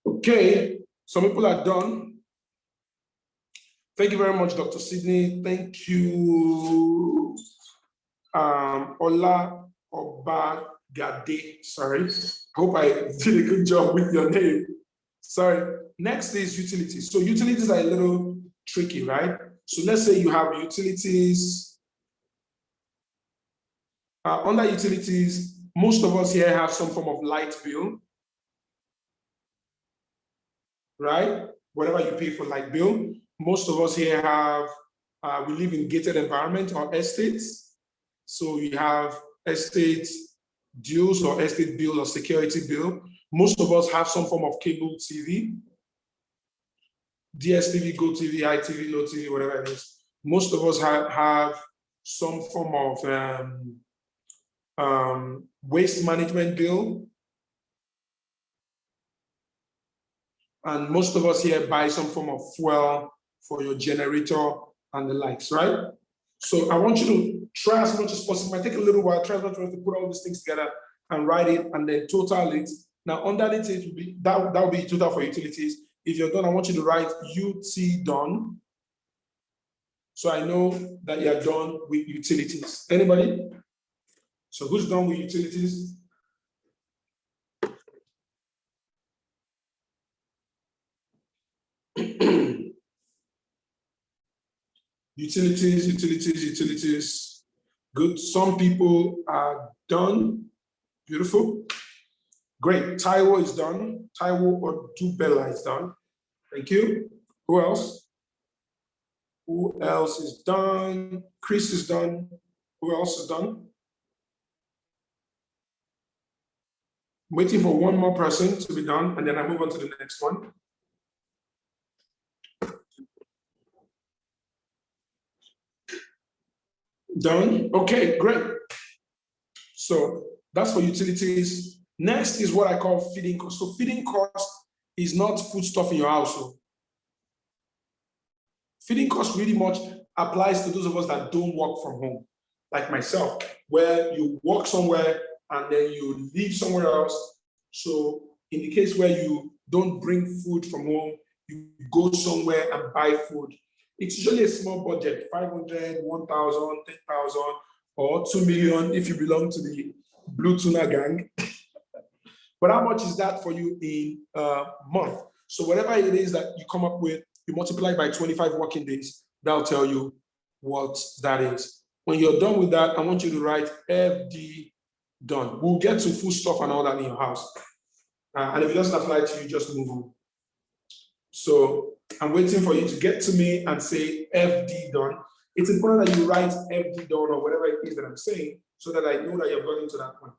Okay, some people are done. Thank you very much, Dr. Sydney. Thank you, Ola Obagade. Sorry, hope I did a good job with your name. Sorry. Next is utilities. So utilities are a little tricky, right? So let's say you have utilities. Under utilities, most of us here have some form of light bill, right? Whatever you pay for light bill. Most of us here have, we live in gated environment or estates. So you have estate dues or estate bill or security bill. Most of us have some form of cable TV, DSTV, GoTV, ITV, No TV, whatever it is. Most of us have some form of waste management bill. And most of us here buy some form of fuel for your generator and the likes, right? So I want you to try as much as possible. It might take a little while, try as much as possible to put all these things together and write it and then total it. Now underneath it will be, that will be total for utilities. If you're done, I want you to write UT done. So I know that you're done with utilities. Anybody? So who's done with utilities? Utilities. Good. Some people are done. Beautiful. Great. Taiwo is done. Taiwo or Dubella is done. Thank you. Who else? Who else is done? Chris is done. Who else is done? I'm waiting for one more person to be done, and then I move on to the next one. Done. Okay, great. So that's for utilities. Next is what I call feeding cost. So feeding cost is not foodstuff in your household. Feeding cost really much applies to those of us that don't work from home, like myself, where you work somewhere and then you live somewhere else. So in the case where you don't bring food from home, you go somewhere and buy food. It's usually a small budget, 500, 1,000, 10,000, or 2 million if you belong to the Blue Tuna gang. But how much is that for you in a month? So whatever it is that you come up with, you multiply by 25 working days, that'll tell you what that is. When you're done with that, I want you to write FD done. We'll get to food stuff and all that in your house. And if it doesn't apply to you, just move on. So I'm waiting for you to get to me and say FD done. It's important that you write FD done or whatever it is that I'm saying so that I know that you've gotten to that point.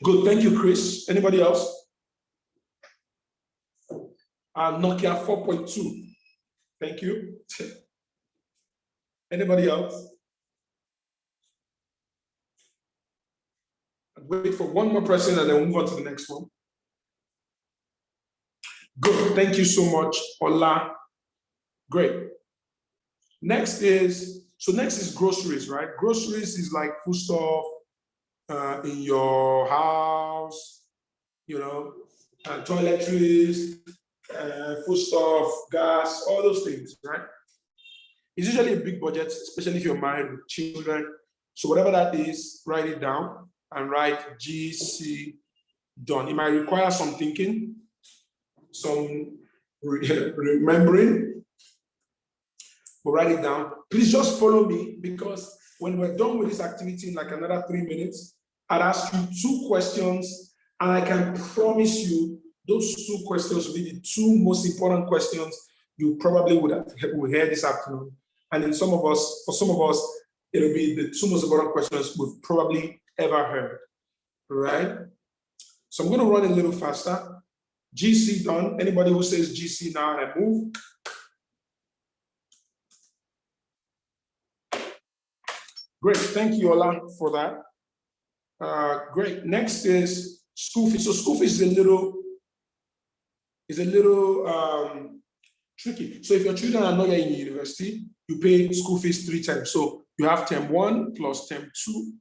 Good, thank you, Chris. Anybody else? Nokia 4.2. Thank you. Anybody else? I'll wait for one more person and then we'll move on to the next one. Good. Thank you so much, Ola. Great. Next is groceries, right? Groceries is like food stuff in your house, toiletries, food stuff, gas, all those things, right? It's usually a big budget, especially if you're married with children. So whatever that is, write it down and write GC done. It might require some thinking, some remembering, but write it down. Please just follow me, because when we're done with this activity in like another 3 minutes, I'd ask you 2 questions, and I can promise you those 2 questions will be the 2 most important questions you probably will hear this afternoon. And for some of us, it'll be the 2 most important questions we've probably ever heard, right? So I'm going to run a little faster. GC done. Anybody who says GC now and I move. Great, thank you, Ola, for that. Great. Next is school fees. So school fees is a little tricky. So if your children are not yet in university, you pay school fees 3 times. So you have term 1 plus term 2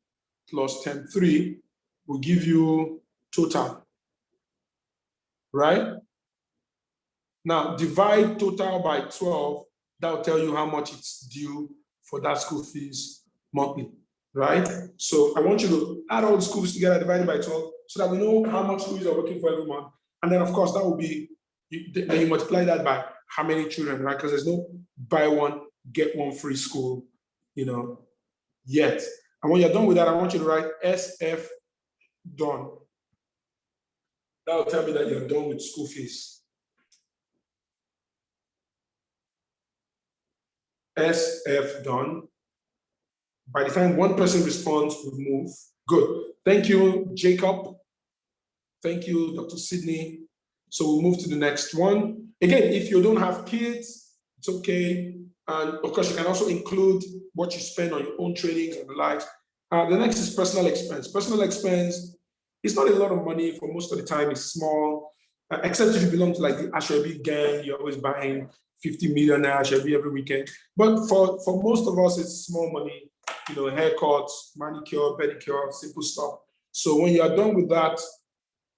plus term 3 will give you total, right? Now divide total by 12. That will tell you how much it's due for that school fees monthly, right? So I want you to add all the school fees together, divided by 12, so that we know how much school fees are working for every month. And then of course that will be, then you multiply that by how many children, right? Because there's no buy one, get one free school, yet. And when you're done with that, I want you to write SF done. That will tell me that you're done with school fees. SF done. By the time one person responds, we move. Good. Thank you, Jacob. Thank you, Dr. Sydney. So we'll move to the next one. Again, if you don't have kids, it's okay. And of course, you can also include what you spend on your own trainings and the likes. The next is personal expense. Personal expense is not a lot of money. For most of the time, it's small. Except if you belong to like the Ashebi gang, you're always buying 50 million Ashebi every weekend. But for most of us, it's small money. Haircuts, manicure, pedicure, simple stuff. So when you are done with that,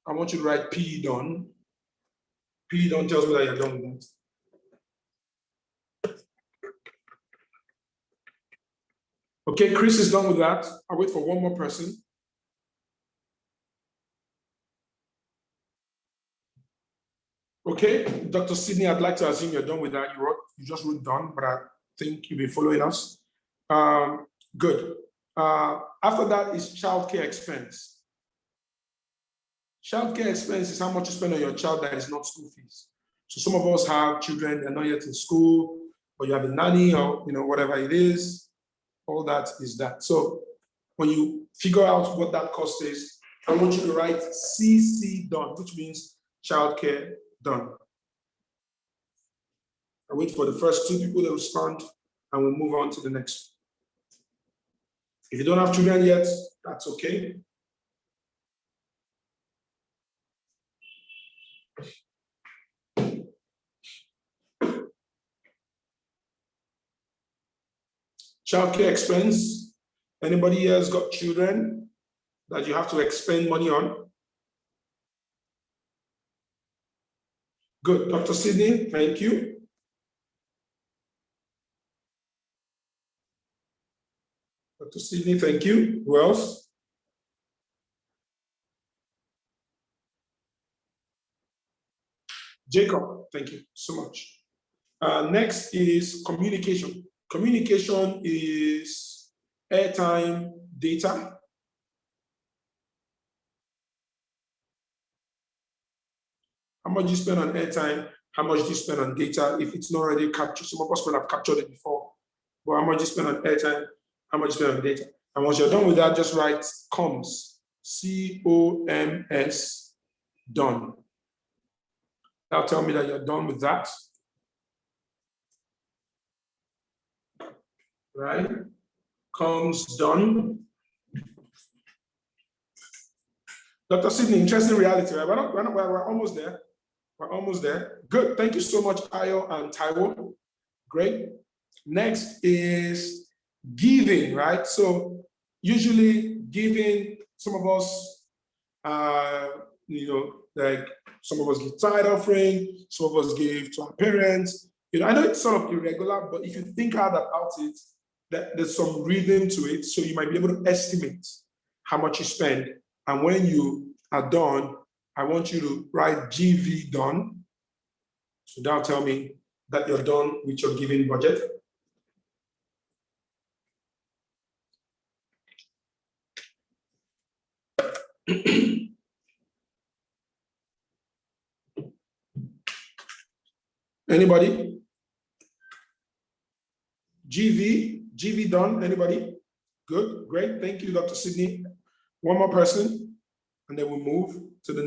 I want you to write P done. P done tells me that you're done with that. Okay, Chris is done with that. I'll wait for one more person. Okay, Dr. Sydney, I'd like to assume you're done with that. You just wrote done, but I think you've been following us. Good. After that is childcare expense. Childcare expense is how much you spend on your child that is not school fees. So some of us have children that are not yet in school, or you have a nanny, or whatever it is. All that is that. So when you figure out what that cost is, I want you to write CC done, which means childcare done. I wait for the first 2 people to respond, and we'll move on to the next. If you don't have children yet, that's okay. Childcare expense. Anybody here has got children that you have to expend money on? Good. Dr. Sydney, thank you. Dr. Sydney, thank you. Who else? Jacob, thank you so much. Next is communication. Communication is airtime, data. How much do you spend on airtime? How much do you spend on data? If it's not already captured, some of us will have captured it before. But how much do you spend on airtime? How much do you spend on data? And once you're done with that, just write comms, COMS, done. Now tell me that you're done with that. Right? Comes done. Dr. Sidney, interesting reality, right? We're almost there. We're almost there. Good. Thank you so much, Ayo and Taiwo. Great. Next is giving, right? So usually giving, some of us, like some of us give tithe offering, some of us give to our parents. I know it's sort of irregular, but if you think hard about it, there's some rhythm to it. So you might be able to estimate how much you spend. And when you are done, I want you to write GV done. So now tell me that you're done with your giving budget. Anybody? GV done, anybody? Good, great, thank you, Dr. Sidney. One more person, and then we'll move to the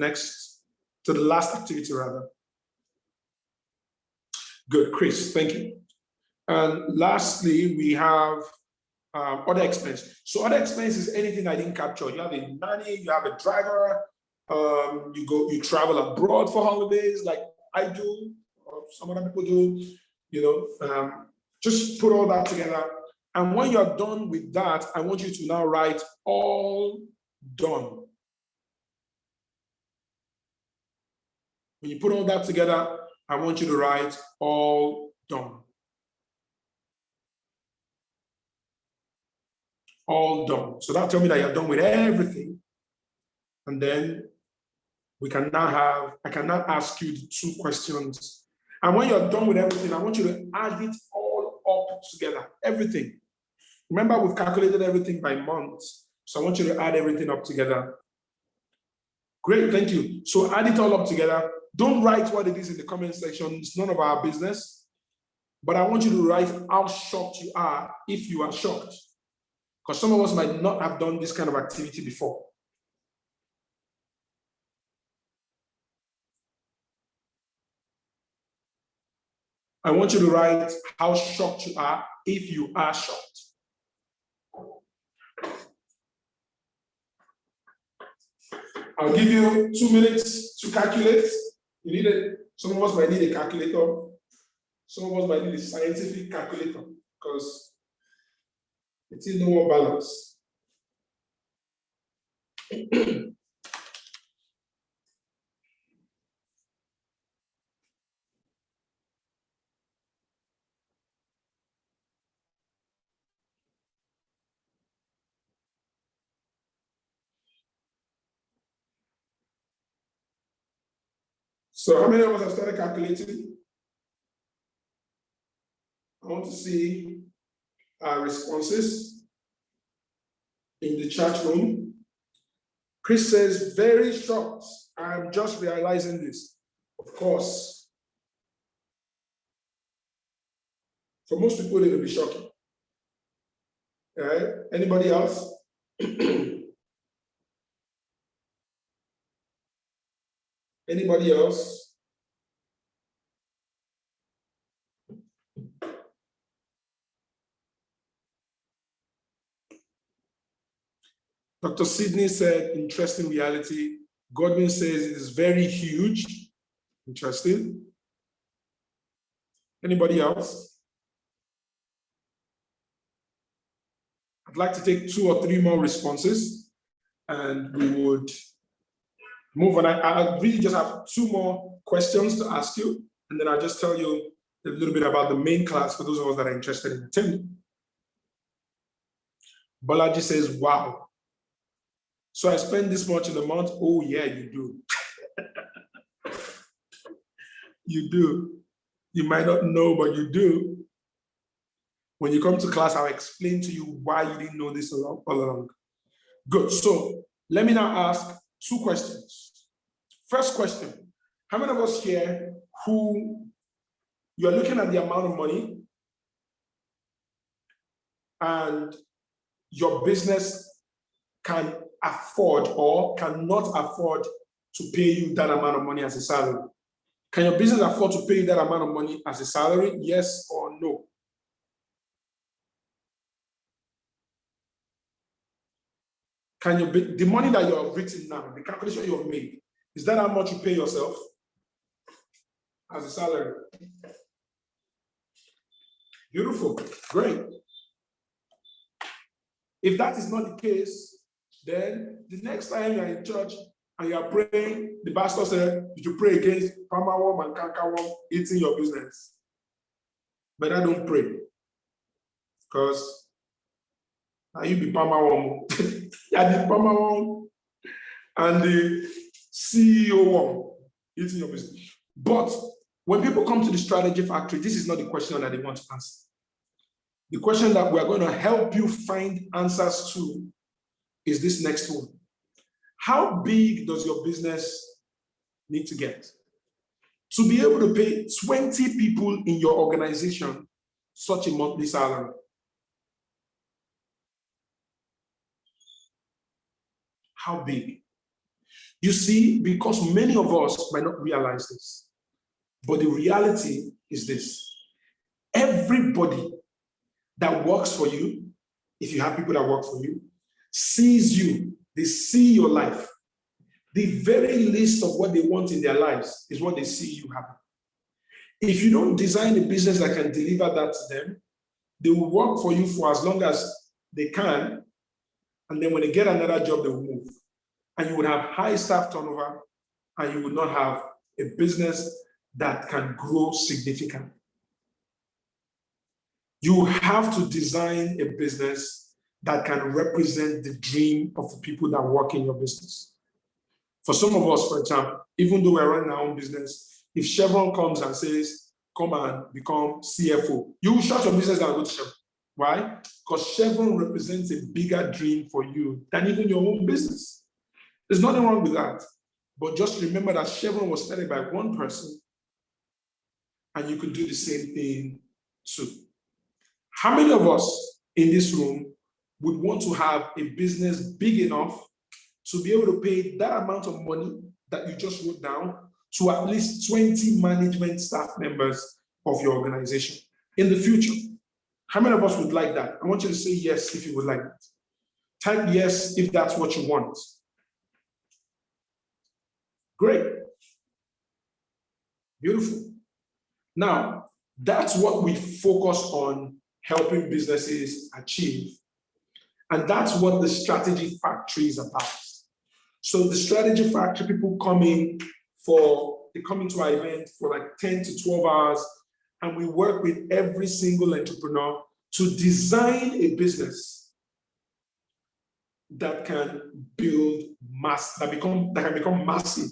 last activity rather. Good, Chris, thank you. And lastly, we have other expense. So other expense is anything I didn't capture. You have a nanny, you have a driver, you travel abroad for holidays like I do, or some other people do, just put all that together. And when you're done with that, I want you to now write all done. When you put all that together, I want you to write all done. All done. So that tell me that you're done with everything. And then I can now ask you the 2 questions. And when you're done with everything, I want you to add it all up together, everything. Remember, we've calculated everything by months. So I want you to add everything up together. Great, thank you. So add it all up together. Don't write what it is in the comment section. It's none of our business. But I want you to write how shocked you are if you are shocked. Because some of us might not have done this kind of activity before. I want you to write how shocked you are if you are shocked. I'll give you 2 minutes to calculate. Some of us might need a calculator. Some of us might need a scientific calculator because it's in no more balance. So how many of us have started calculating? I want to see our responses in the chat room. Chris says, very shocked. I'm just realizing this. Of course. For most people, it'll be shocking. All right. Anybody else? Anybody else? Dr. Sidney said, interesting reality. Godwin says it is very huge. Interesting. Anybody else? I'd like to take 2 or 3 more responses and we would move on. I really just have 2 more questions to ask you, and then I'll just tell you a little bit about the main class for those of us that are interested in attending. Balaji says, wow. So I spend this much in a month? Oh yeah, you do. You do. You might not know, but you do. When you come to class, I'll explain to you why you didn't know this all along. Good, so let me now ask 2 questions. First question, how many of us here who you're looking at the amount of money and your business can afford or cannot afford to pay you that amount of money as a salary? Can your business afford to pay that amount of money as a salary? Yes or no? Can the money that you have written now, the calculation you have made, is that how much you pay yourself as a salary? Beautiful, great. If that is not the case, then the next time you're in church and you're praying, the pastor said, you should pray against palmer worm and canker worm eating your business. But I don't pray. Because you be palmer worm. Yeah, the palmer worm and the CEO worm eating your business. But when people come to the strategy factory, this is not the question that they want to answer. The question that we're going to help you find answers to is this next one. How big does your business need to get to be able to pay 20 people in your organization such a monthly salary? How big? You see, because many of us might not realize this, but the reality is this. Everybody that works for you, if you have people that work for you, sees you. They see your life. The very least of what they want in their lives is what they see you having. If you don't design a business that can deliver that to them, they will work for you for as long as they can, and then when they get another job, they will move. And you would have high staff turnover, and you would not have a business that can grow significantly. You have to design a business that can represent the dream of the people that work in your business. For some of us, for example, even though we're running our own business, if Chevron comes and says, come and become CFO, you will shut your business and go to Chevron. Why? Because Chevron represents a bigger dream for you than even your own business. There's nothing wrong with that. But just remember that Chevron was started by one person, and you could do the same thing too. How many of us in this room would want to have a business big enough to be able to pay that amount of money that you just wrote down to at least 20 management staff members of your organization in the future? How many of us would like that? I want you to say yes if you would like that. Type yes if that's what you want. Great. Beautiful. Now, that's what we focus on helping businesses achieve. And that's what the strategy factory is about. So the strategy factory, people come into our event for like 10 to 12 hours, and we work with every single entrepreneur to design a business that can build that can become massive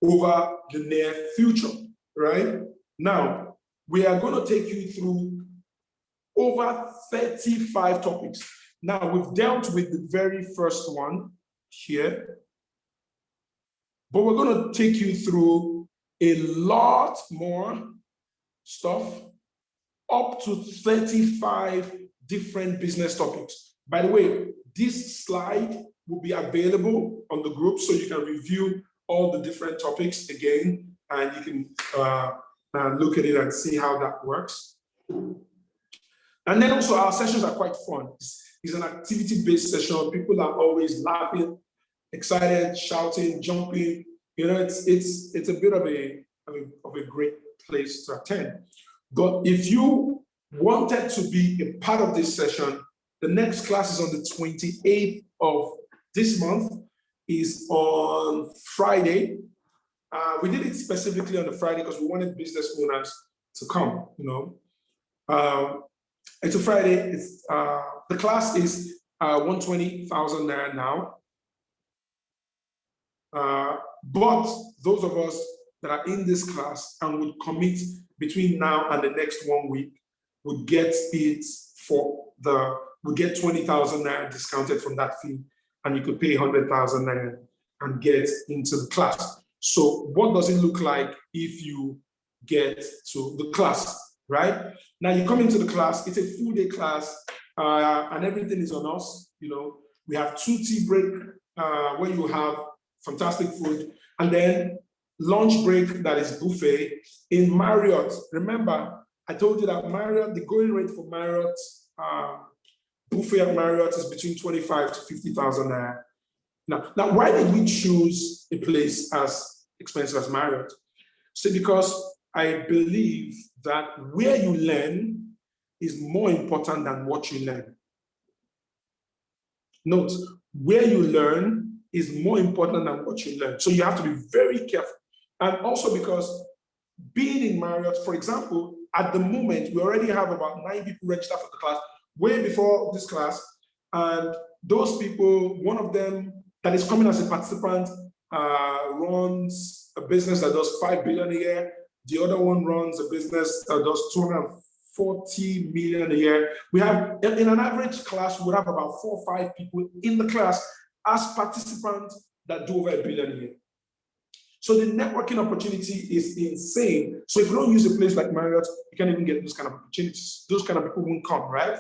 over the near future, right? Now, we are going to take you through over 35 topics. Now, we've dealt with the very first one here, but we're going to take you through a lot more stuff, up to 35 different business topics. By the way, this slide will be available on the group so you can review all the different topics again, and you can look at it and see how that works. And then also our sessions are quite fun. It's an activity-based session. People are always laughing, excited, shouting, jumping. You know, it's a bit of a great place to attend. But if you wanted to be a part of this session, the next class is on the 28th of this month, is on Friday. We did it specifically on the Friday because we wanted business owners to come, you know. It's a Friday. It's the class is 120,000 naira now. But those of us that are in this class and would commit between now and the next 1 week would get it would get 20,000 naira discounted from that fee, and you could pay 100,000 naira and get into the class. So what does it look like if you get to the class, right? Now you come into the class, it's a full day class, and everything is on us. You know, we have 2 tea break where you have fantastic food, and then lunch break that is buffet. In Marriott, remember, I told you that Marriott, the going rate for Marriott, buffet at Marriott is between 25 to 50,000 naira. Now, why did we choose a place as expensive as Marriott? So because I believe that where you learn is more important than what you learn. Note, where you learn is more important than what you learn. So you have to be very careful. And also because being in Marriott, for example, at the moment, we already have about 9 people registered for the class, way before this class. And those people, one of them that is coming as a participant runs a business that does 5 billion a year. The other one runs a business that does 240 million a year. We have, in an average class, we would have about 4 or 5 people in the class as participants that do over 1 billion a year. So the networking opportunity is insane. So if you don't use a place like Marriott, you can't even get those kind of opportunities. Those kind of people won't come, right?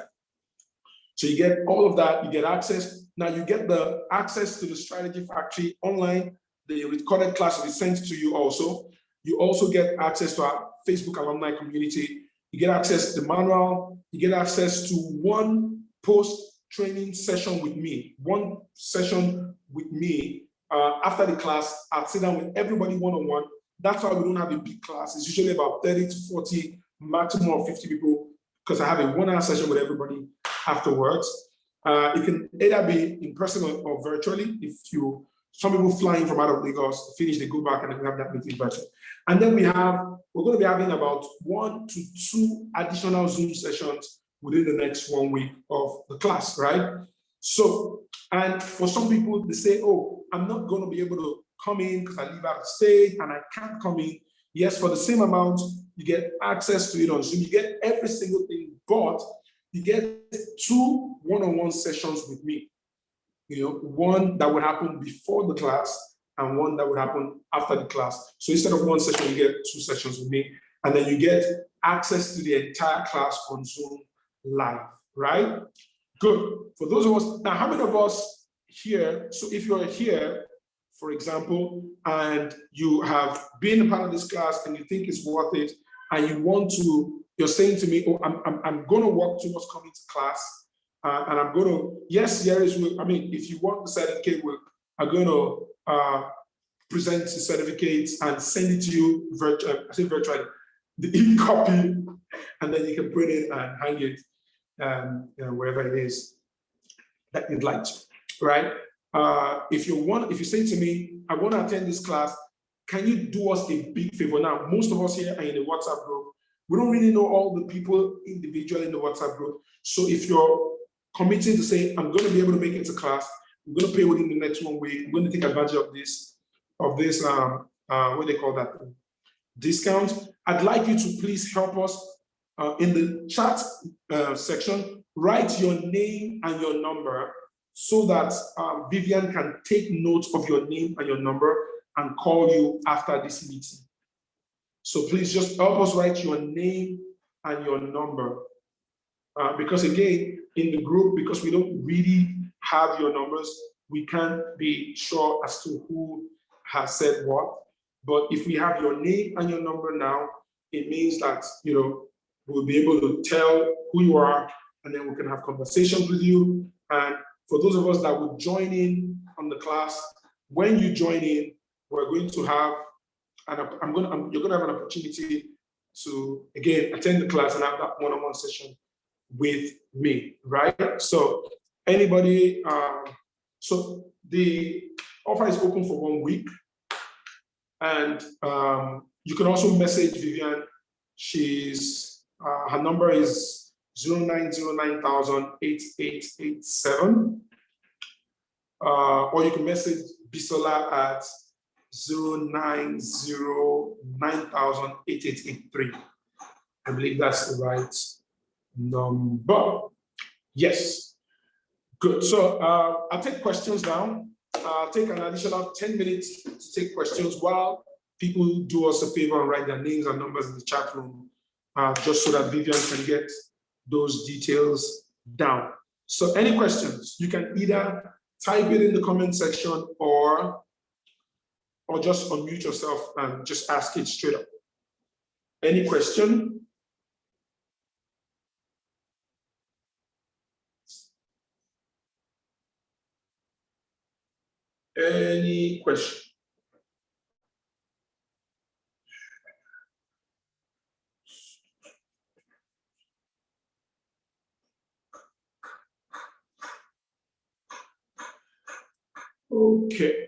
So you get all of that, you get access. Now you get the access to the strategy factory online. The recorded class will be sent to you also. You also get access to our Facebook alumni community. You get access to the manual. You get access to one post-training session with me. One session with me after the class. I'll sit down with everybody one-on-one. That's why we don't have a big class. It's usually about 30 to 40, maximum of 50 people, because I have a 1-hour session with everybody afterwards. It can either be in person or virtually. Some people flying from out of Lagos, finish, they go back, and then we have that meeting virtually. And then we're going to be having about 1 to 2 additional Zoom sessions within the next 1 week of the class, right? So, and for some people, they say, oh, I'm not going to be able to come in because I live out of state and I can't come in. Yes, for the same amount, you get access to it on Zoom. You get every single thing, but you get 2 one-on-one sessions with me. You know, one that would happen before the class and one that would happen after the class. So instead of 1 session, you get 2 sessions with me, and then you get access to the entire class on Zoom live, right? Good. For those of us, now how many of us here, so if you're here, for example, and you have been a part of this class and you think it's worth it, and you want to, you're saying to me, oh, I'm going to work towards coming to class, and I'm going to, yes, there is, I mean, if you want the certificate, I'm going to present the certificates and send it to you virtually, the e-copy, and then you can print it and hang it wherever it is that you'd like to, right? If you say to me, I want to attend this class, can you do us a big favor? Now, most of us here are in the WhatsApp group. We don't really know all the people individually in the WhatsApp group. So if you're committing to say, I'm going to be able to make it to class, I'm going to pay within the next 1 week, I'm going to take advantage of this, what they call that, discount. I'd like you to please help us in the chat section, write your name and your number so that Vivian can take note of your name and your number and call you after this meeting. So please just help us write your name and your number. Because again, in the group, because we don't really have your numbers, we can't be sure as to who has said what. But if we have your name and your number now, it means that, you know, we'll be able to tell who you are, and then we can have conversations with you. And for those of us that would join in on the class, when you join in, we're going to have, you're going to have an opportunity to, again, attend the class and have that one-on-one session with me, right? So anybody, so the offer is open for 1 week. And you can also message Vivian. She's, her number is 0909,000-8887. Or you can message Bisola at 0909,000-8883. I believe that's the right number. Yes. Good. So I'll take questions now. I'll take an additional 10 minutes to take questions while people do us a favor and write their names and numbers in the chat room, just so that Vivian can get those details down. So any questions, you can either type it in the comment section or or just unmute yourself and just ask it straight up. Any question? Any question? Okay.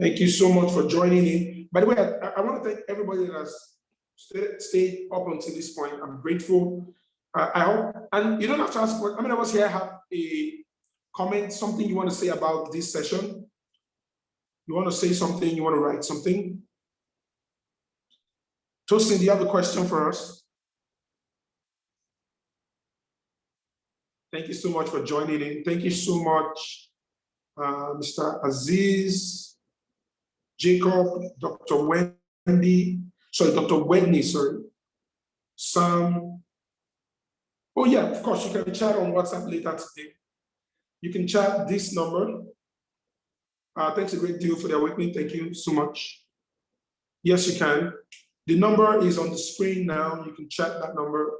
Thank you so much for joining in. By the way, I want to thank everybody that has stayed up until this point. I'm grateful. I hope, and you don't have to ask, how many of us here have a comment, something you want to say about this session? You want to say something, you want to write something? Tosin, do you have a question for us? Thank you so much for joining in. Thank you so much, Mr. Aziz, Jacob, Dr. Wendy, Dr. Wedney, Sam. Oh yeah, of course, you can chat on WhatsApp later today. You can chat this number. Thanks a great deal for the awakening. Thank you so much. Yes, you can. The number is on the screen now. You can chat that number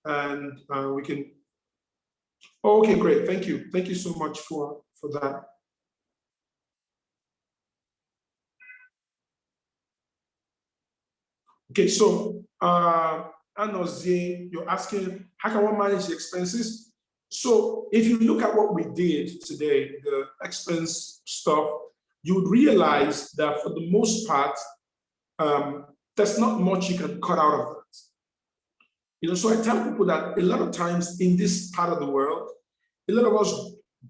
and we can. Oh, okay, great. Thank you. Thank you so much for that. Okay, so Anozie, you're asking, how can one manage the expenses? So if you look at what we did today, the expense stuff, you would realize that for the most part, there's not much you can cut out of that. You know, so I tell people that a lot of times in this part of the world, a lot of us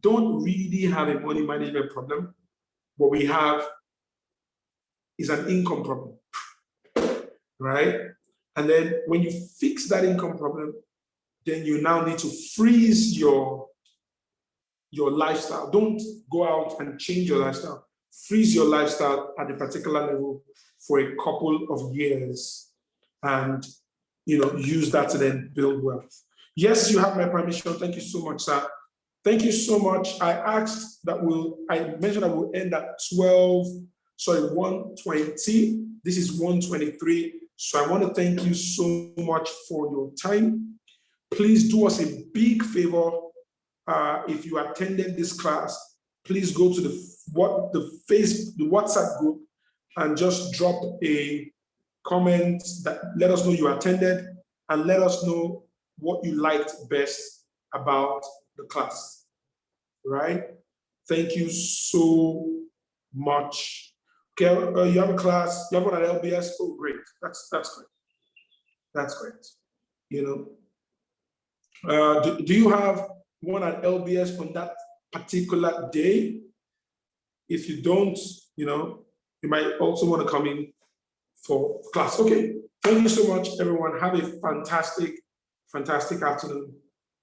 don't really have a money management problem. What we have is an income problem, right? And then when you fix that income problem, then you now need to freeze your lifestyle. Don't go out and change your lifestyle. Freeze your lifestyle at a particular level for a couple of years and use that to then build wealth. Yes, you have my permission. Thank you so much, sir. Thank you so much. I mentioned that we'll end at 1:20. This is 1:23. So I want to thank you so much for your time. Please do us a big favor. If you attended this class, please go to the WhatsApp group and just drop a comment that let us know you attended and let us know what you liked best about the class, right? Thank you so much. Okay, you have a class, you have one at LBS. Oh, great. That's great. That's great. Do you have one at LBS on that particular day? If you don't, you might also want to come in for class. Okay. Thank you so much, everyone. Have a fantastic afternoon.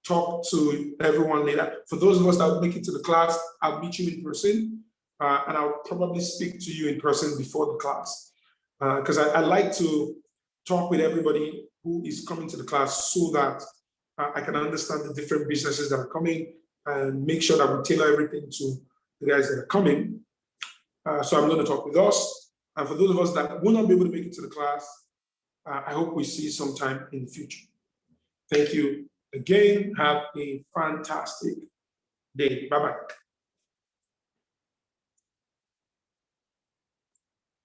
Talk to everyone later. For those of us that will make it to the class, I'll meet you in person, and I'll probably speak to you in person before the class, because I like to talk with everybody who is coming to the class so that I can understand the different businesses that are coming and make sure that we tailor everything to the guys that are coming. So I'm going to talk with us. And for those of us that will not be able to make it to the class, I hope we see sometime in the future. Thank you again. Have a fantastic day. Bye-bye.